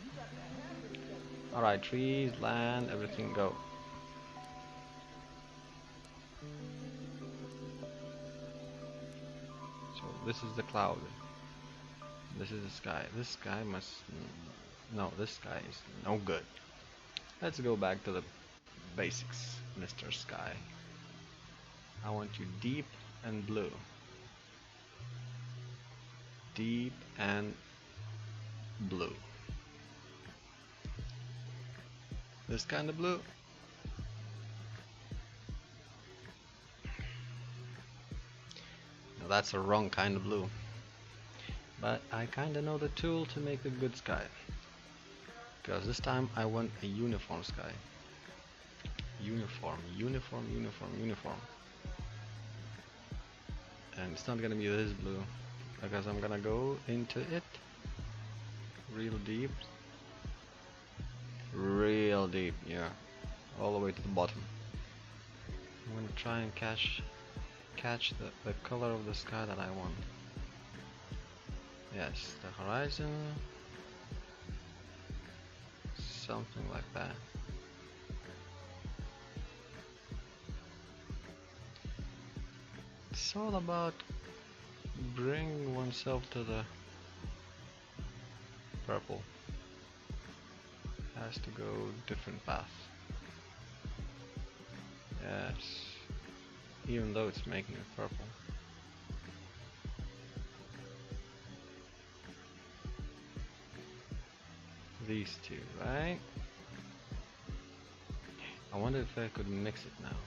Alright, trees, land, everything go. So this is the cloud. This is the sky. This sky must... No, this sky is no good. Let's go back to the basics, Mr. Sky. I want you deep and blue. Deep and blue. This kind of blue. Now that's a wrong kind of blue. But I kinda know the tool to make a good sky. Because this time I want a uniform sky. Uniform, uniform, uniform, uniform. And it's not gonna be this blue, because I'm gonna go into it real deep, yeah, all the way to the bottom. I'm gonna try and catch the color of the sky that I want. Yes, the horizon, something like that. It's all about bringing oneself to the purple. Has to go different path. Yes, even though it's making it purple. These two, right? I wonder if I could mix it now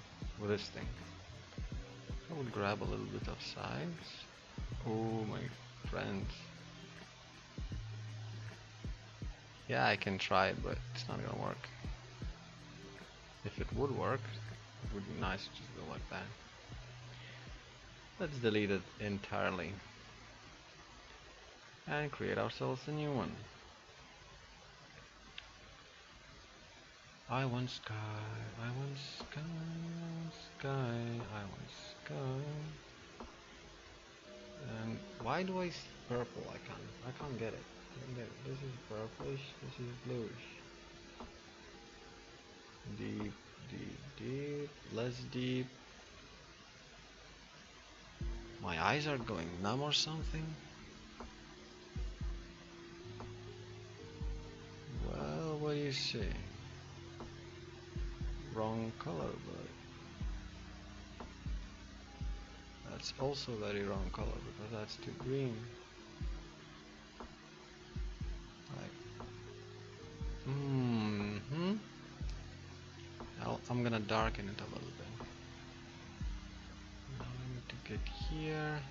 with this thing. I would grab a little bit of sides. Oh my friends. Yeah, I can try it, but it's not gonna work. If it would work, it would be nice to just go like that. Let's delete it entirely and create ourselves a new one. I want sky, I want sky, I want sky. And why do I see purple? I can't get it. This is purplish, this is bluish. Deep, deep, deep, less deep. My eyes are going numb or something? Well, what do you say? Wrong color, but that's also very wrong color because that's too green. Like, I'm gonna darken it a little bit. Now I need to get here.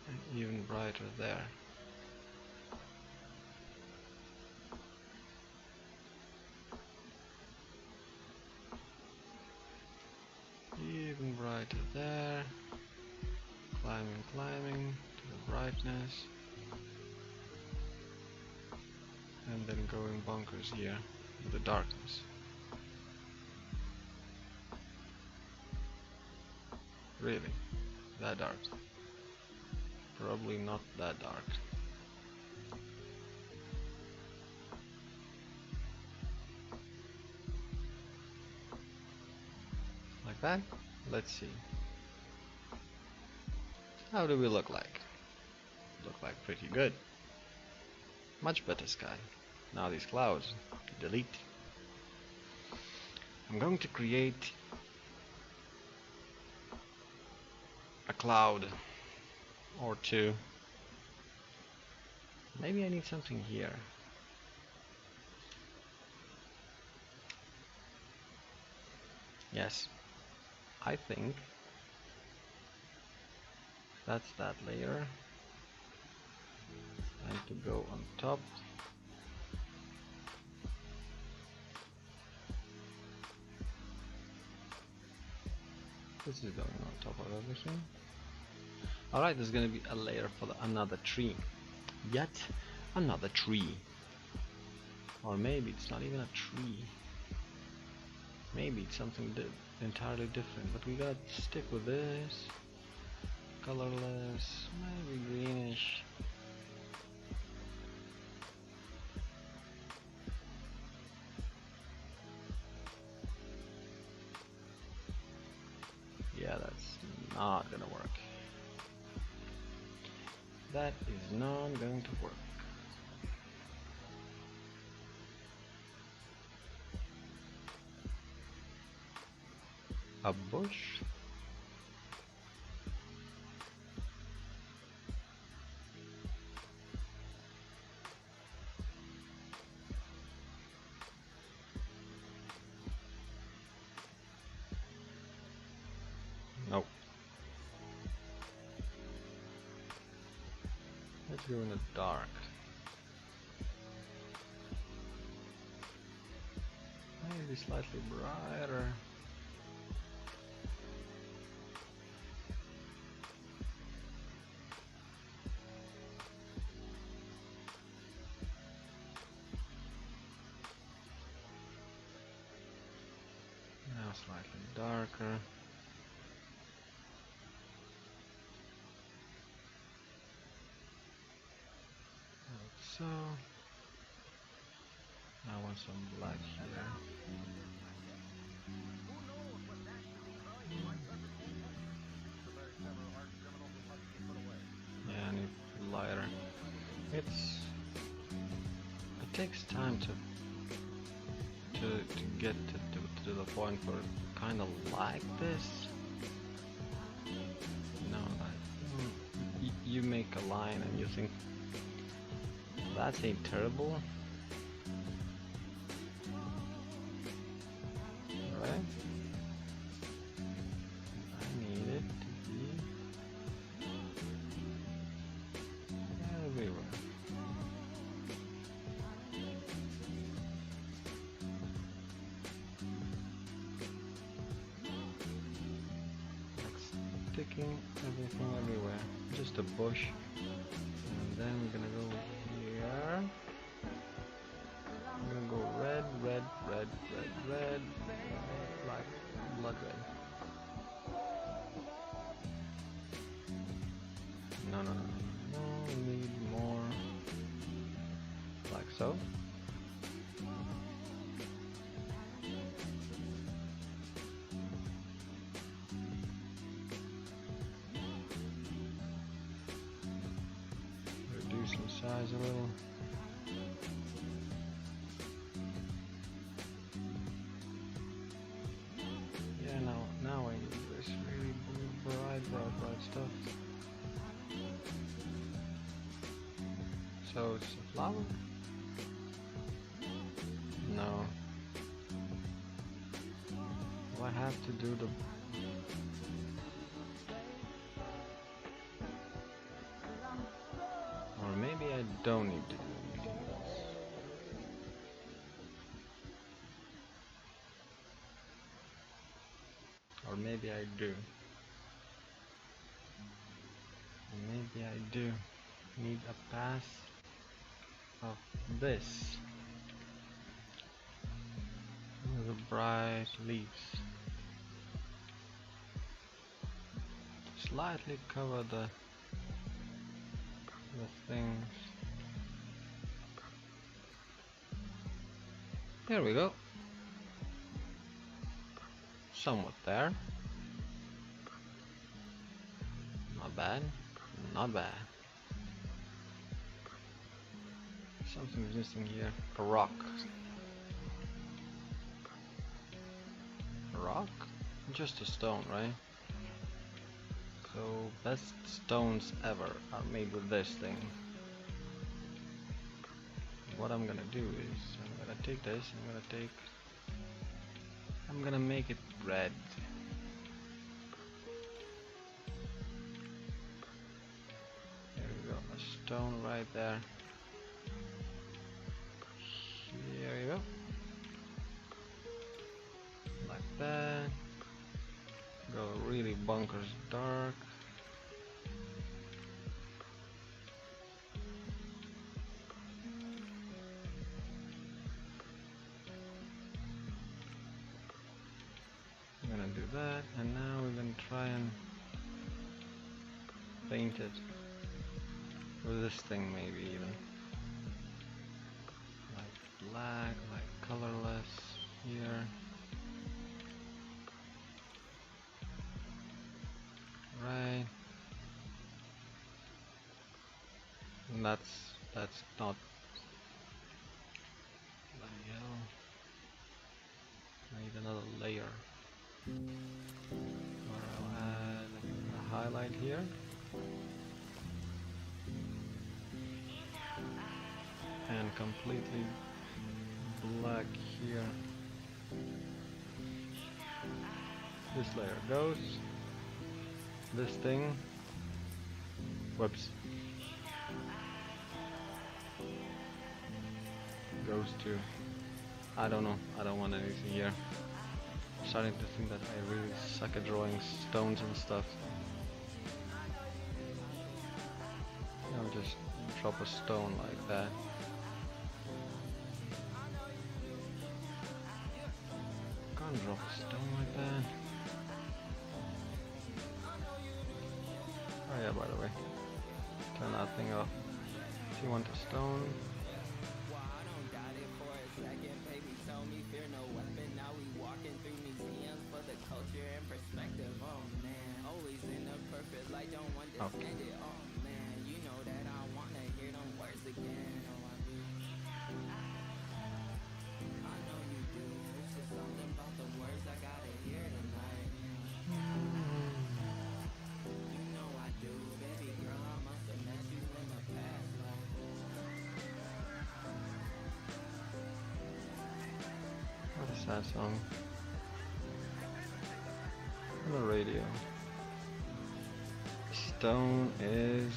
And even brighter there. Even brighter there. Climbing, climbing to the brightness. And then going bonkers here in the darkness. Really? That dark? Probably not that dark. Like that? Let's see. How do we look like? Look like pretty good. Much better sky. Now these clouds. Delete. I'm going to create a cloud or two. Maybe I need something here. Yes, I think that's that layer. And to go on top. This is going on top of everything. Alright, there's gonna be a layer for another tree. Yet another tree. Or maybe it's not even a tree. Maybe it's something entirely different. But we gotta stick with this. Colorless, maybe greenish. Yeah, that's not gonna work. That is not going to work. A bush? Nope. Let's go in the dark. Maybe slightly brighter. Now slightly darker. Like so. I want some black here. Yeah, I need lighter. It takes time to get to the point where kind of like this. You know, like you make a line and you think that's ain't terrible. Right? I need it to be everywhere. Like sticking everything everywhere. Just a bush. And then we're gonna go here. We're gonna go red, red, red, red, red, like blood red. No, no, no, no, no, we need more, like so. Reduce in size a little. Yeah, now I need this really bright stuff. So it's a flower? No. Do I have to do the... Or maybe I don't need to do anything else. Or maybe I do. Maybe I do need a pass of this. The bright leaves. Slightly cover the things. There we go. Somewhat there. Not bad. Not bad. Something's missing here. A rock. A rock? Just a stone, right? So best stones ever are made with this thing. What I'm gonna do is I'm gonna take this, I'm gonna make it red. There we go, a stone right there. Here we go. Like that. Go really bonkers dark. I'm gonna do that, and now we're gonna try and paint it with this thing, maybe even like black, like colorless here. Right. And that's not bloody hell. I need another layer. Or I'll add a highlight here. And completely black here. This layer goes. This thing. Whoops. Goes to. I don't know. I don't want anything here. I'm starting to think that I really suck at drawing stones and stuff. I'll just drop a stone like that. Can't drop a stone like that. Oh yeah, by the way, turn that thing off. If you want a stone. Okay. What is that song? On the radio. Stone is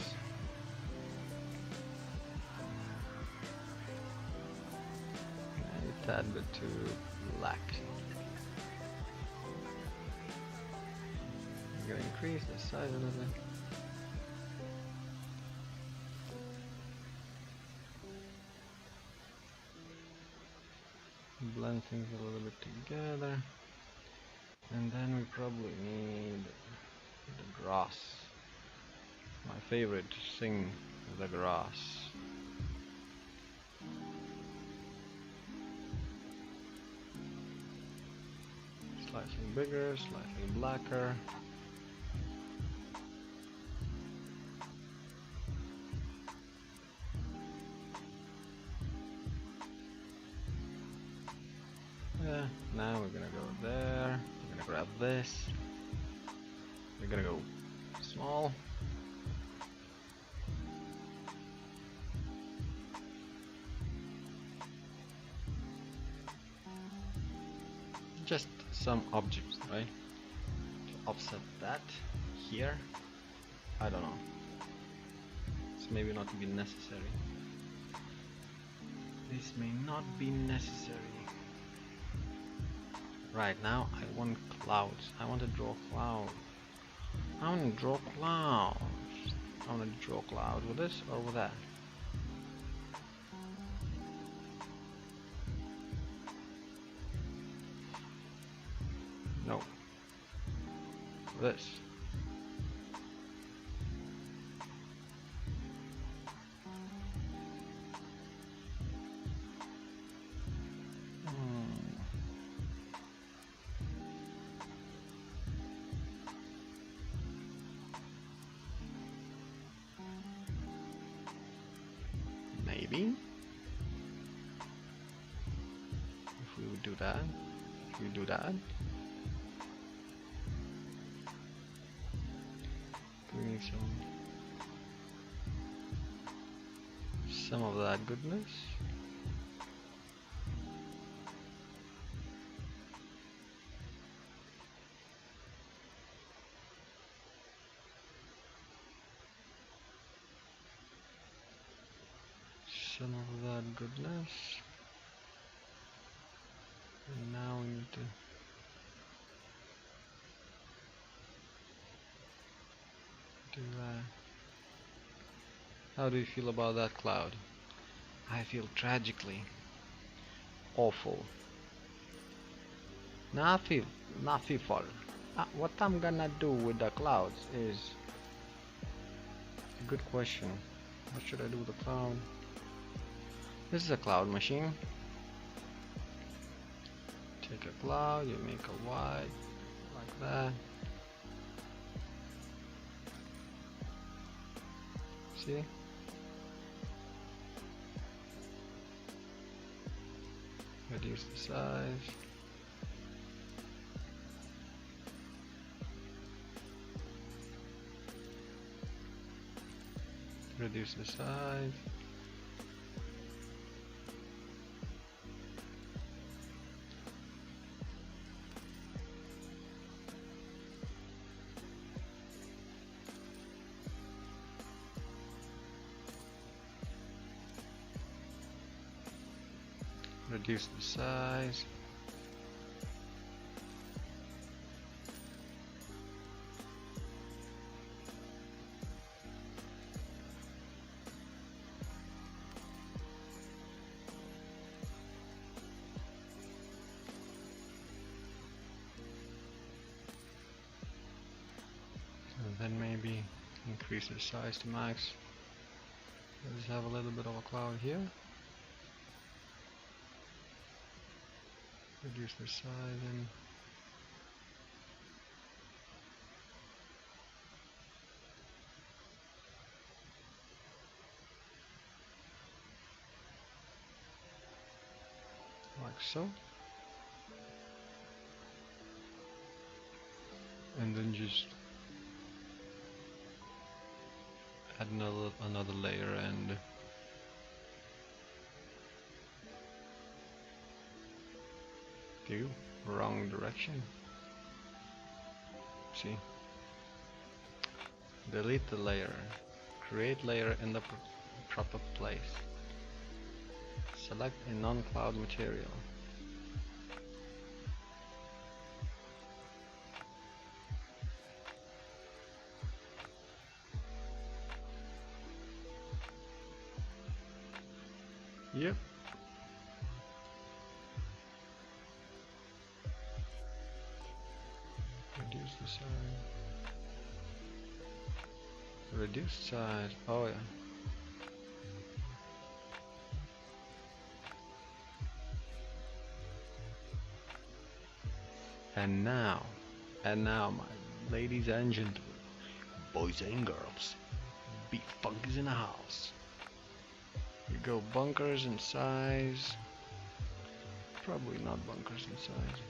tad bit too black. I'm gonna increase the size a little bit. Blend things a little bit together. And then we probably need the grass. My favorite thing, the grass. Slightly bigger, slightly blacker. Yeah, now we're gonna go there. We're gonna grab this. We're gonna go small. Just some objects, right? To offset that here. I don't know. It's maybe not be necessary. This may not be necessary. Right now I want clouds. I want to draw clouds. I want to draw clouds. I want to draw clouds with this or with that. No. This. Maybe. If we would do that. If we do that. We need some of that goodness. Some of that goodness. And now we need to do that. How do you feel about that cloud? I feel tragically awful. Not feel fun. What I'm gonna do with the clouds is a good question. What should I do with the cloud? This is a cloud machine. Take a cloud, you make a white like that. See? Reduce the size. Reduce the size. Reduce the size. And then maybe increase the size to max. Let's have a little bit of a cloud here. Reduce the size and like so. And then just add another layer and do wrong direction. See, delete the layer, create layer in the proper place, select a non-cloud material, Yep. Reduce the size. Reduce size. Oh yeah. And now, my ladies and gentlemen, boys and girls, beat funk is in the house. We go bunkers in size. Probably not bunkers in size.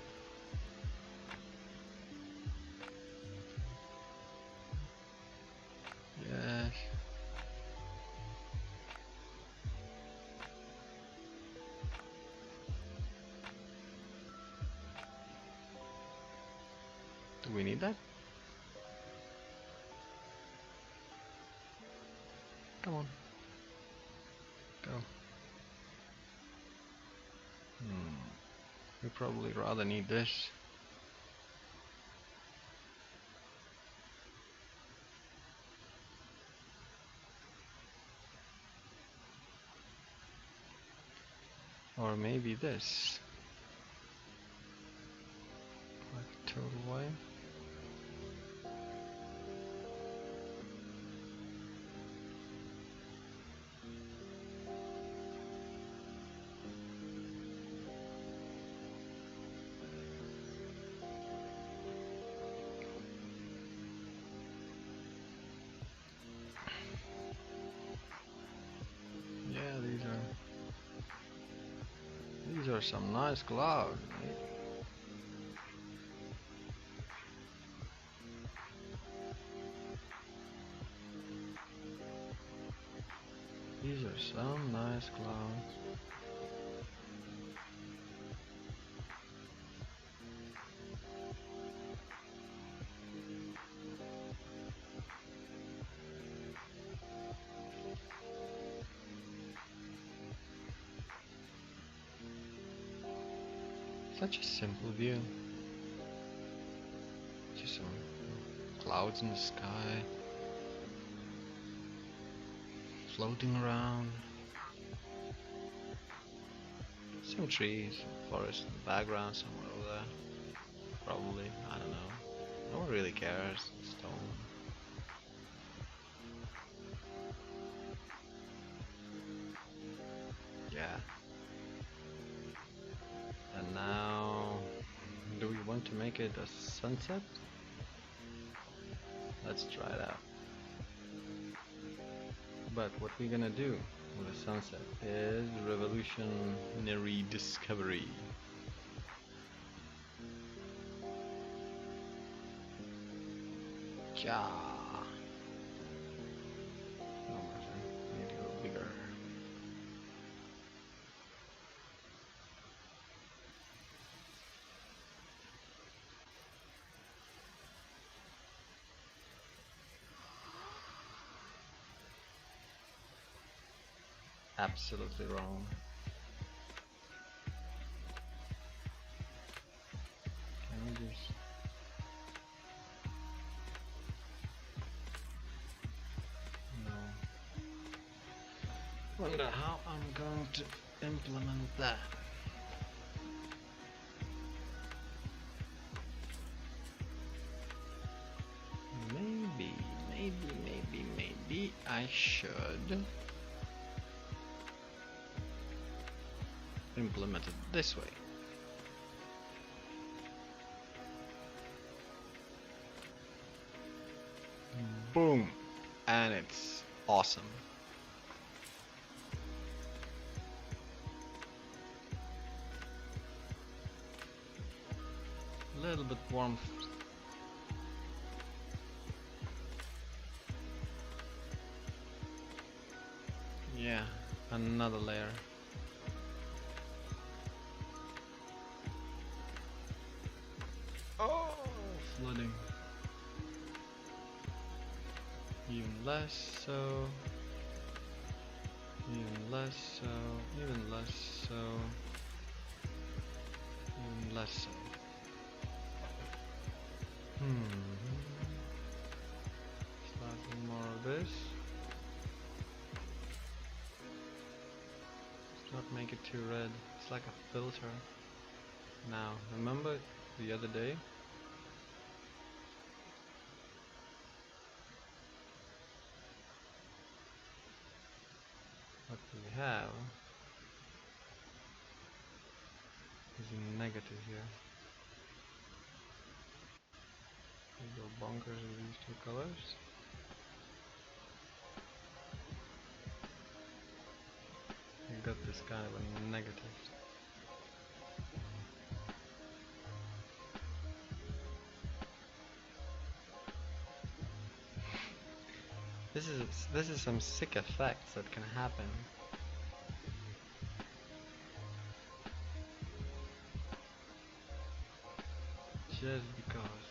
Yes. Do we need that? Come on. Go. We probably rather need this. Or maybe this. Like total way. Yeah, these are some nice clouds. Mate. These are some nice clouds. Such a simple view. Just some clouds in the sky, floating around. Some trees, forest in the background somewhere over there. Probably, I don't know. No one really cares. Stone. Yeah. And now, do we want to make it a sunset? Let's try it out. But what we're gonna do with the sunset is revolutionary discovery. Yeah. No, my friend, need to go bigger. Absolutely wrong. Can we just... No. Wonder how I'm going to implement that. Maybe I should implement it this way. Boom! And it's awesome. A little bit warmth. Yeah, another layer. Oh, flooding. Even less so. Even less so. Even less so. Even less so. Slightly more of this. make it too red. It's like a filter. Now, remember the other day? What we have is a negative here. We go bonkers with these two colors. We got this kind of a negative. This is some sick effects that can happen. Just because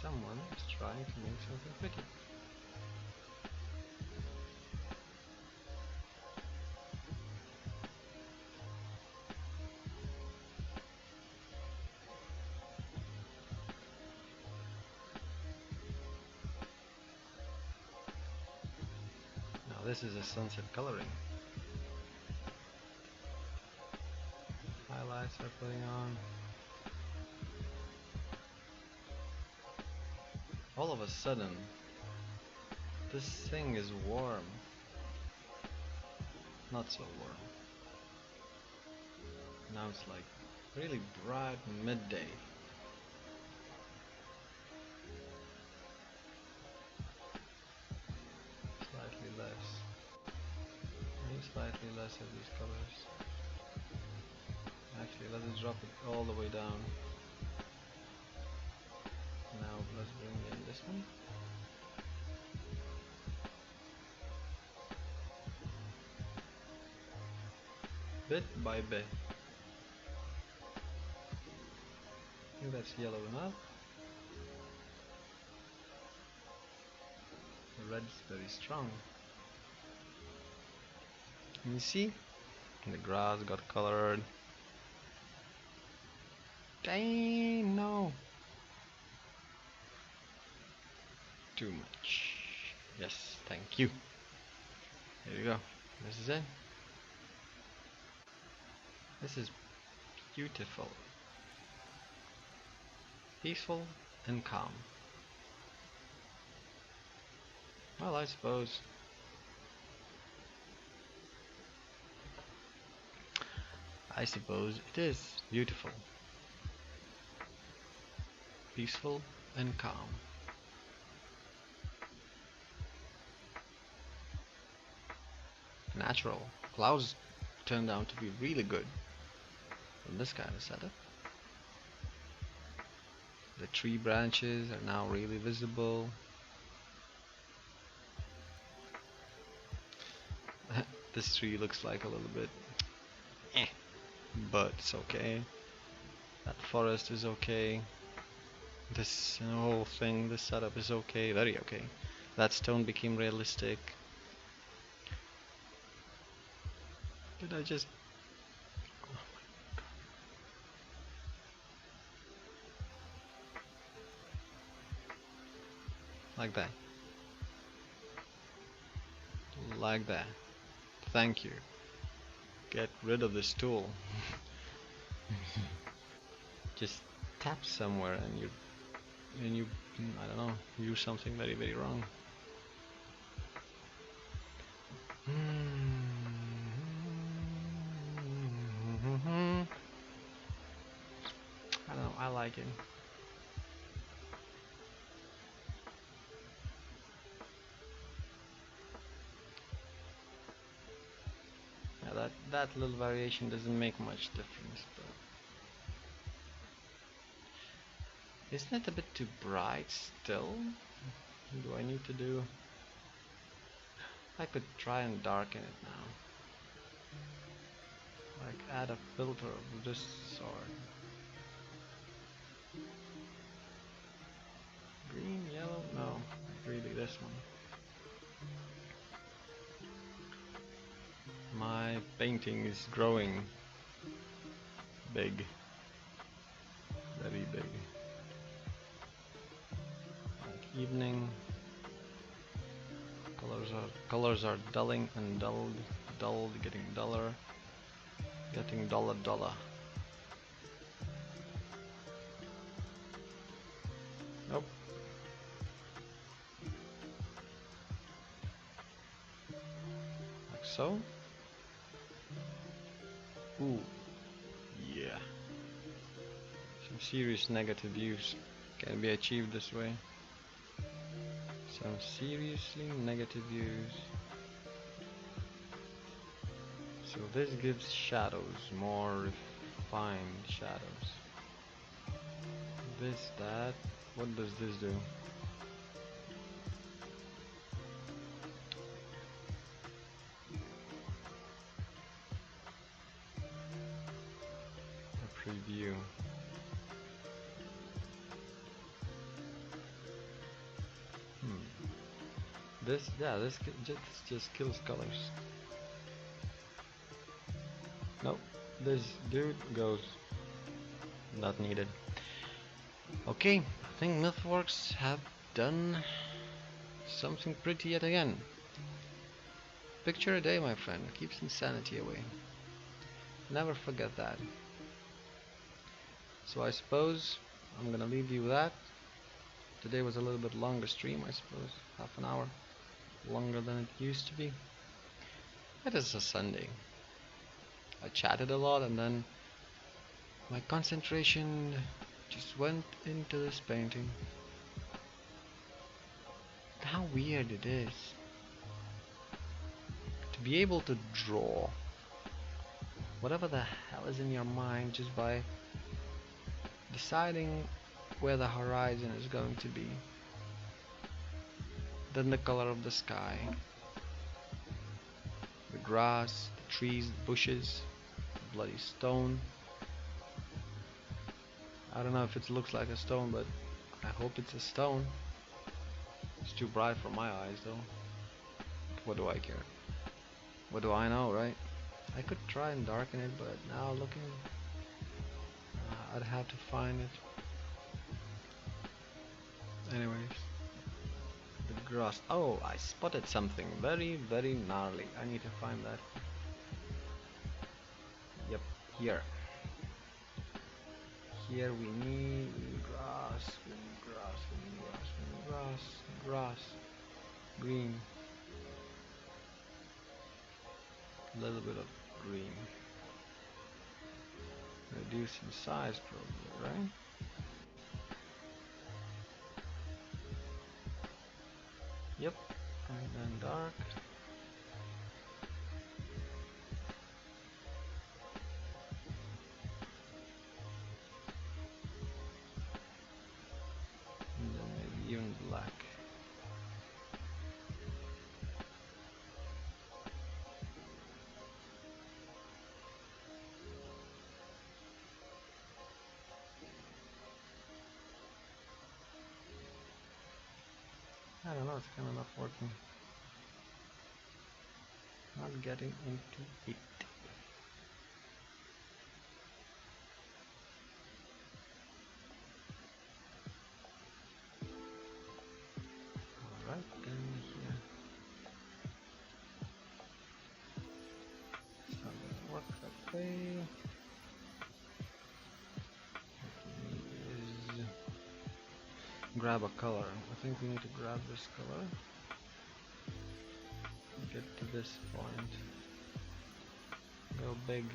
someone is trying to make something pretty. Now this is a sunset coloring. Highlights are putting on. All of a sudden, this thing is warm. Not so warm. Now it's like really bright midday. Slightly less. Maybe slightly less of these colors. Actually, let's drop it all the way down. Now let's bring in this one. Bit by bit. I think that's yellow enough. The red's very strong. Can you see? The grass got colored. Dang, no. Too much. Yes, thank you. Here you go. This is it. This is beautiful. Peaceful and calm. Well, I suppose it is beautiful. Peaceful and calm. Natural. Clouds turned out to be really good in this kind of setup. The tree branches are now really visible. This tree looks like a little bit but it's okay. That forest is okay. This whole thing, this setup is okay, very okay. That stone became realistic. Did I just... like that. Like that. Thank you. Get rid of this tool. Just tap somewhere and you I don't know, use something very, very wrong. I don't know, I like it. Yeah, that little variation doesn't make much difference, but isn't it a bit too bright still? Do I need to do... I could try and darken it now. Like add a filter of this sort. Green, yellow? No, really this one. My painting is growing big. Very big. Like evening. Colors are dulling and dulled, getting duller, getting duller. Nope. Like so. Ooh, yeah. Some serious negative views can be achieved this way. Some seriously negative views. So this gives shadows, more refined shadows. This, that. What does this do? A preview. This, yeah, this just kills colors. Nope, this dude goes not needed. Okay, I think Mythworks have done something pretty yet again. Picture a day, my friend, keeps insanity away. Never forget that. So I suppose I'm gonna leave you with that. Today was a little bit longer stream, I suppose. Half an hour longer than it used to be. It is a Sunday. I chatted a lot and then my concentration just went into this painting. How weird it is to be able to draw whatever the hell is in your mind just by deciding where the horizon is going to be, then the color of the sky, the grass, the trees, the bushes, the bloody stone. I don't know if it looks like a stone, but I hope it's a stone. It's too bright for my eyes though. What do I care? What do I know, right? I could try and darken it, but now looking, I'd have to find it. Anyways, the grass. Oh, I spotted something very, very gnarly. I need to find that. Yep, here. Here we need grass, we need grass, we need grass, we need grass, grass, green. A little bit of green. Reduce in size probably, right? Yep, and then dark. And then maybe even black. I don't know, it's kind of not working. Not getting into it. Alright, then here. It's not gonna work that way. What we need is grab a color. I think we need to grab this color. Get to this point. Go big.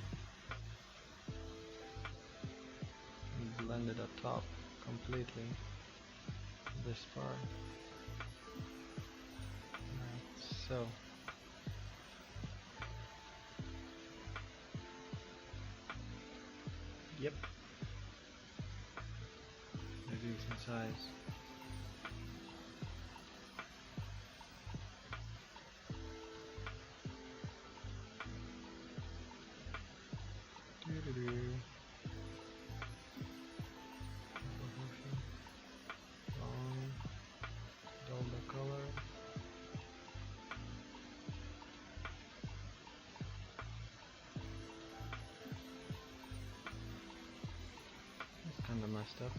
And blend it atop completely. This part. Right, so. Yep. Reduce in size. Long, dull the color. It's kinda messed up.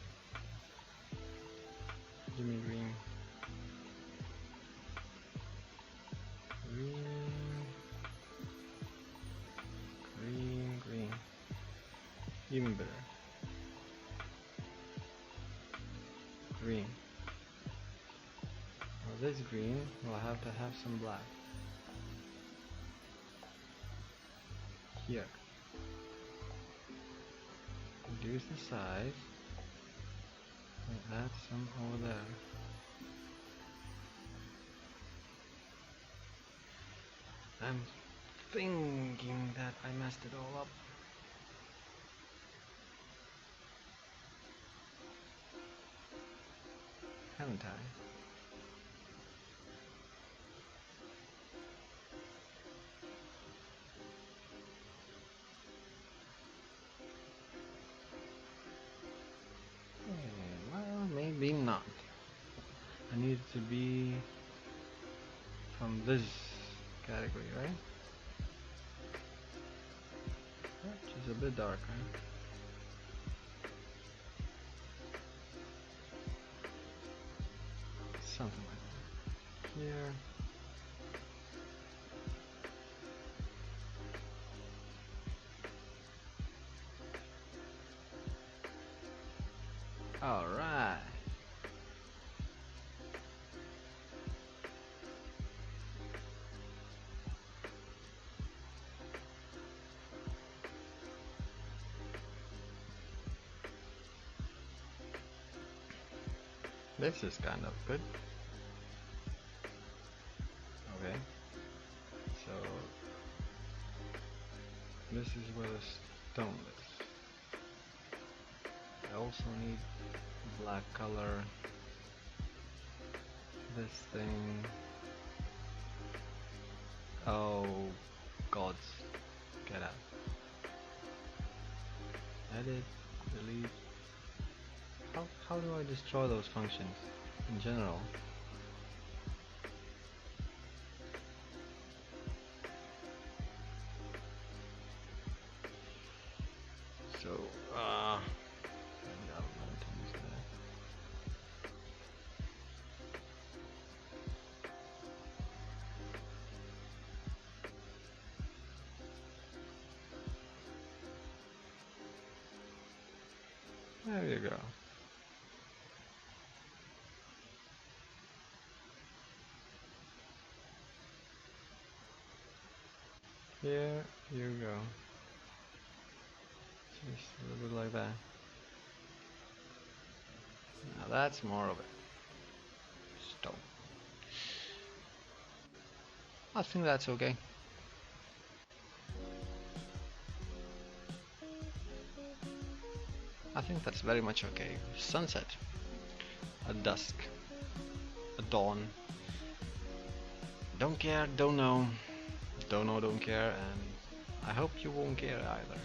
Give me green. this green will have to have some black. Here. Reduce the size and add some over there. I'm thinking that I messed it all up. Haven't I? Well, maybe not. I need it to be from this category, right? Which is a bit darker. Something like that. Here. Alright. This is kind of good. Okay. So this is where the stone is. I also need black color. This thing. Oh, gods. Get out. Edit, delete. How do I destroy those functions in general? So, there you go. Here you go. Just a little bit like that. Now that's more of it. Stone. I think that's okay. I think that's very much okay. Sunset. A dusk. A dawn. Don't care, don't know. Don't know, don't care, and I hope you won't care either.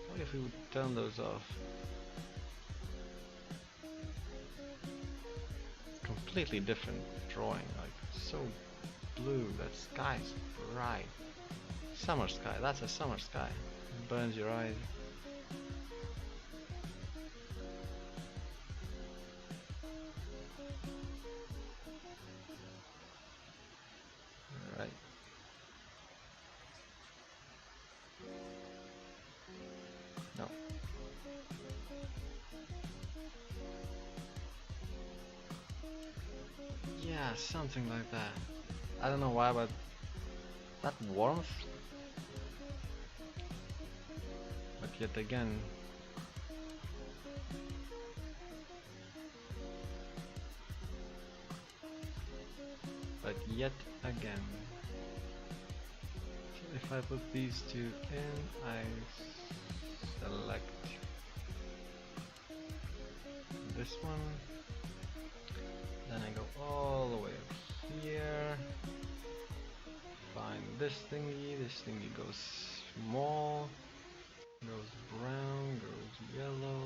What if we would turn those off? Completely different drawing, like so blue, that sky's bright. Summer sky, that's a summer sky. It burns your eyes. Alright. No. Yeah, something like that. I don't know why, but that warmth. But yet again, so if I put these two in, I select this one, then I go all the way up here, find this thingy goes small, goes brown, goes yellow.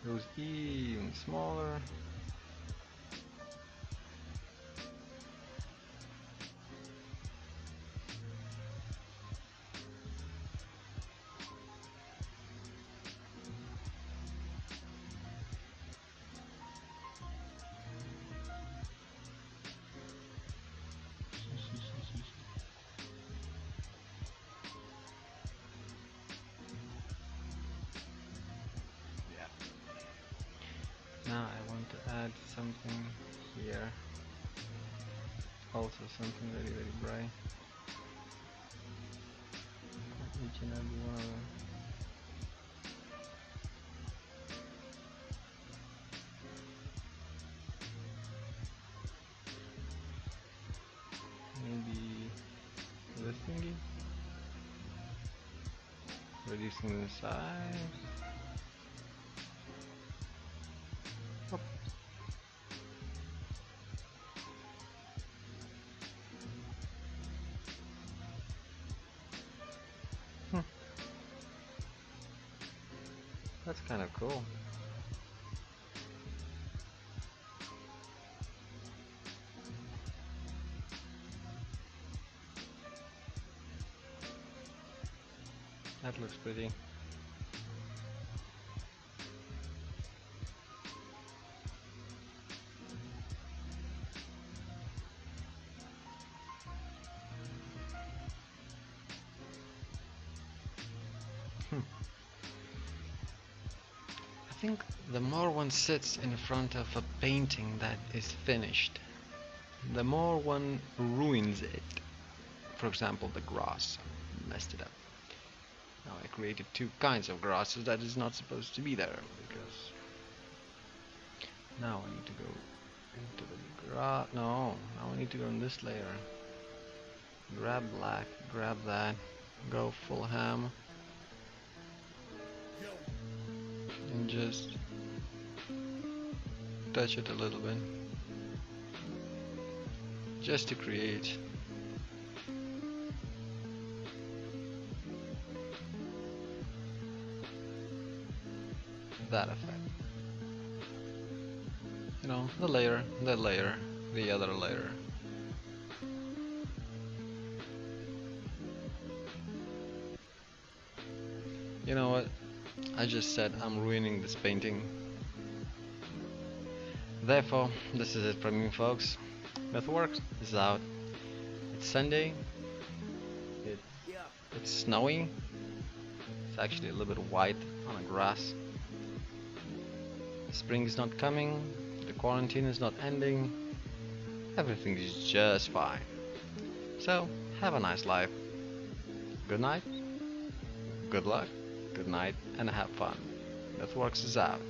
Goes even smaller. Now I want to add something here. Also something very very bright. Each and every one of them. Maybe this thingy. Reducing the size. Hop. Hmm. That's kind of cool. That looks pretty. I think the more one sits in front of a painting that is finished, the more one ruins it. For example, the grass. Messed it up. Now I created two kinds of grasses that is not supposed to be there because now I need to go into the grass. No, now I need to go in this layer. Grab black, grab that, go full ham, and just touch it a little bit, just to create that effect. You know, the layer, the other layer. You know what? I just said I'm ruining this painting. Therefore, this is it from me, folks. Mythworks is out. It's Sunday. It's, it's snowy. It's actually a little bit white on the grass. Spring is not coming. The quarantine is not ending. Everything is just fine. So, have a nice life. Good night, good luck, good night, and have fun. Mythworks is out.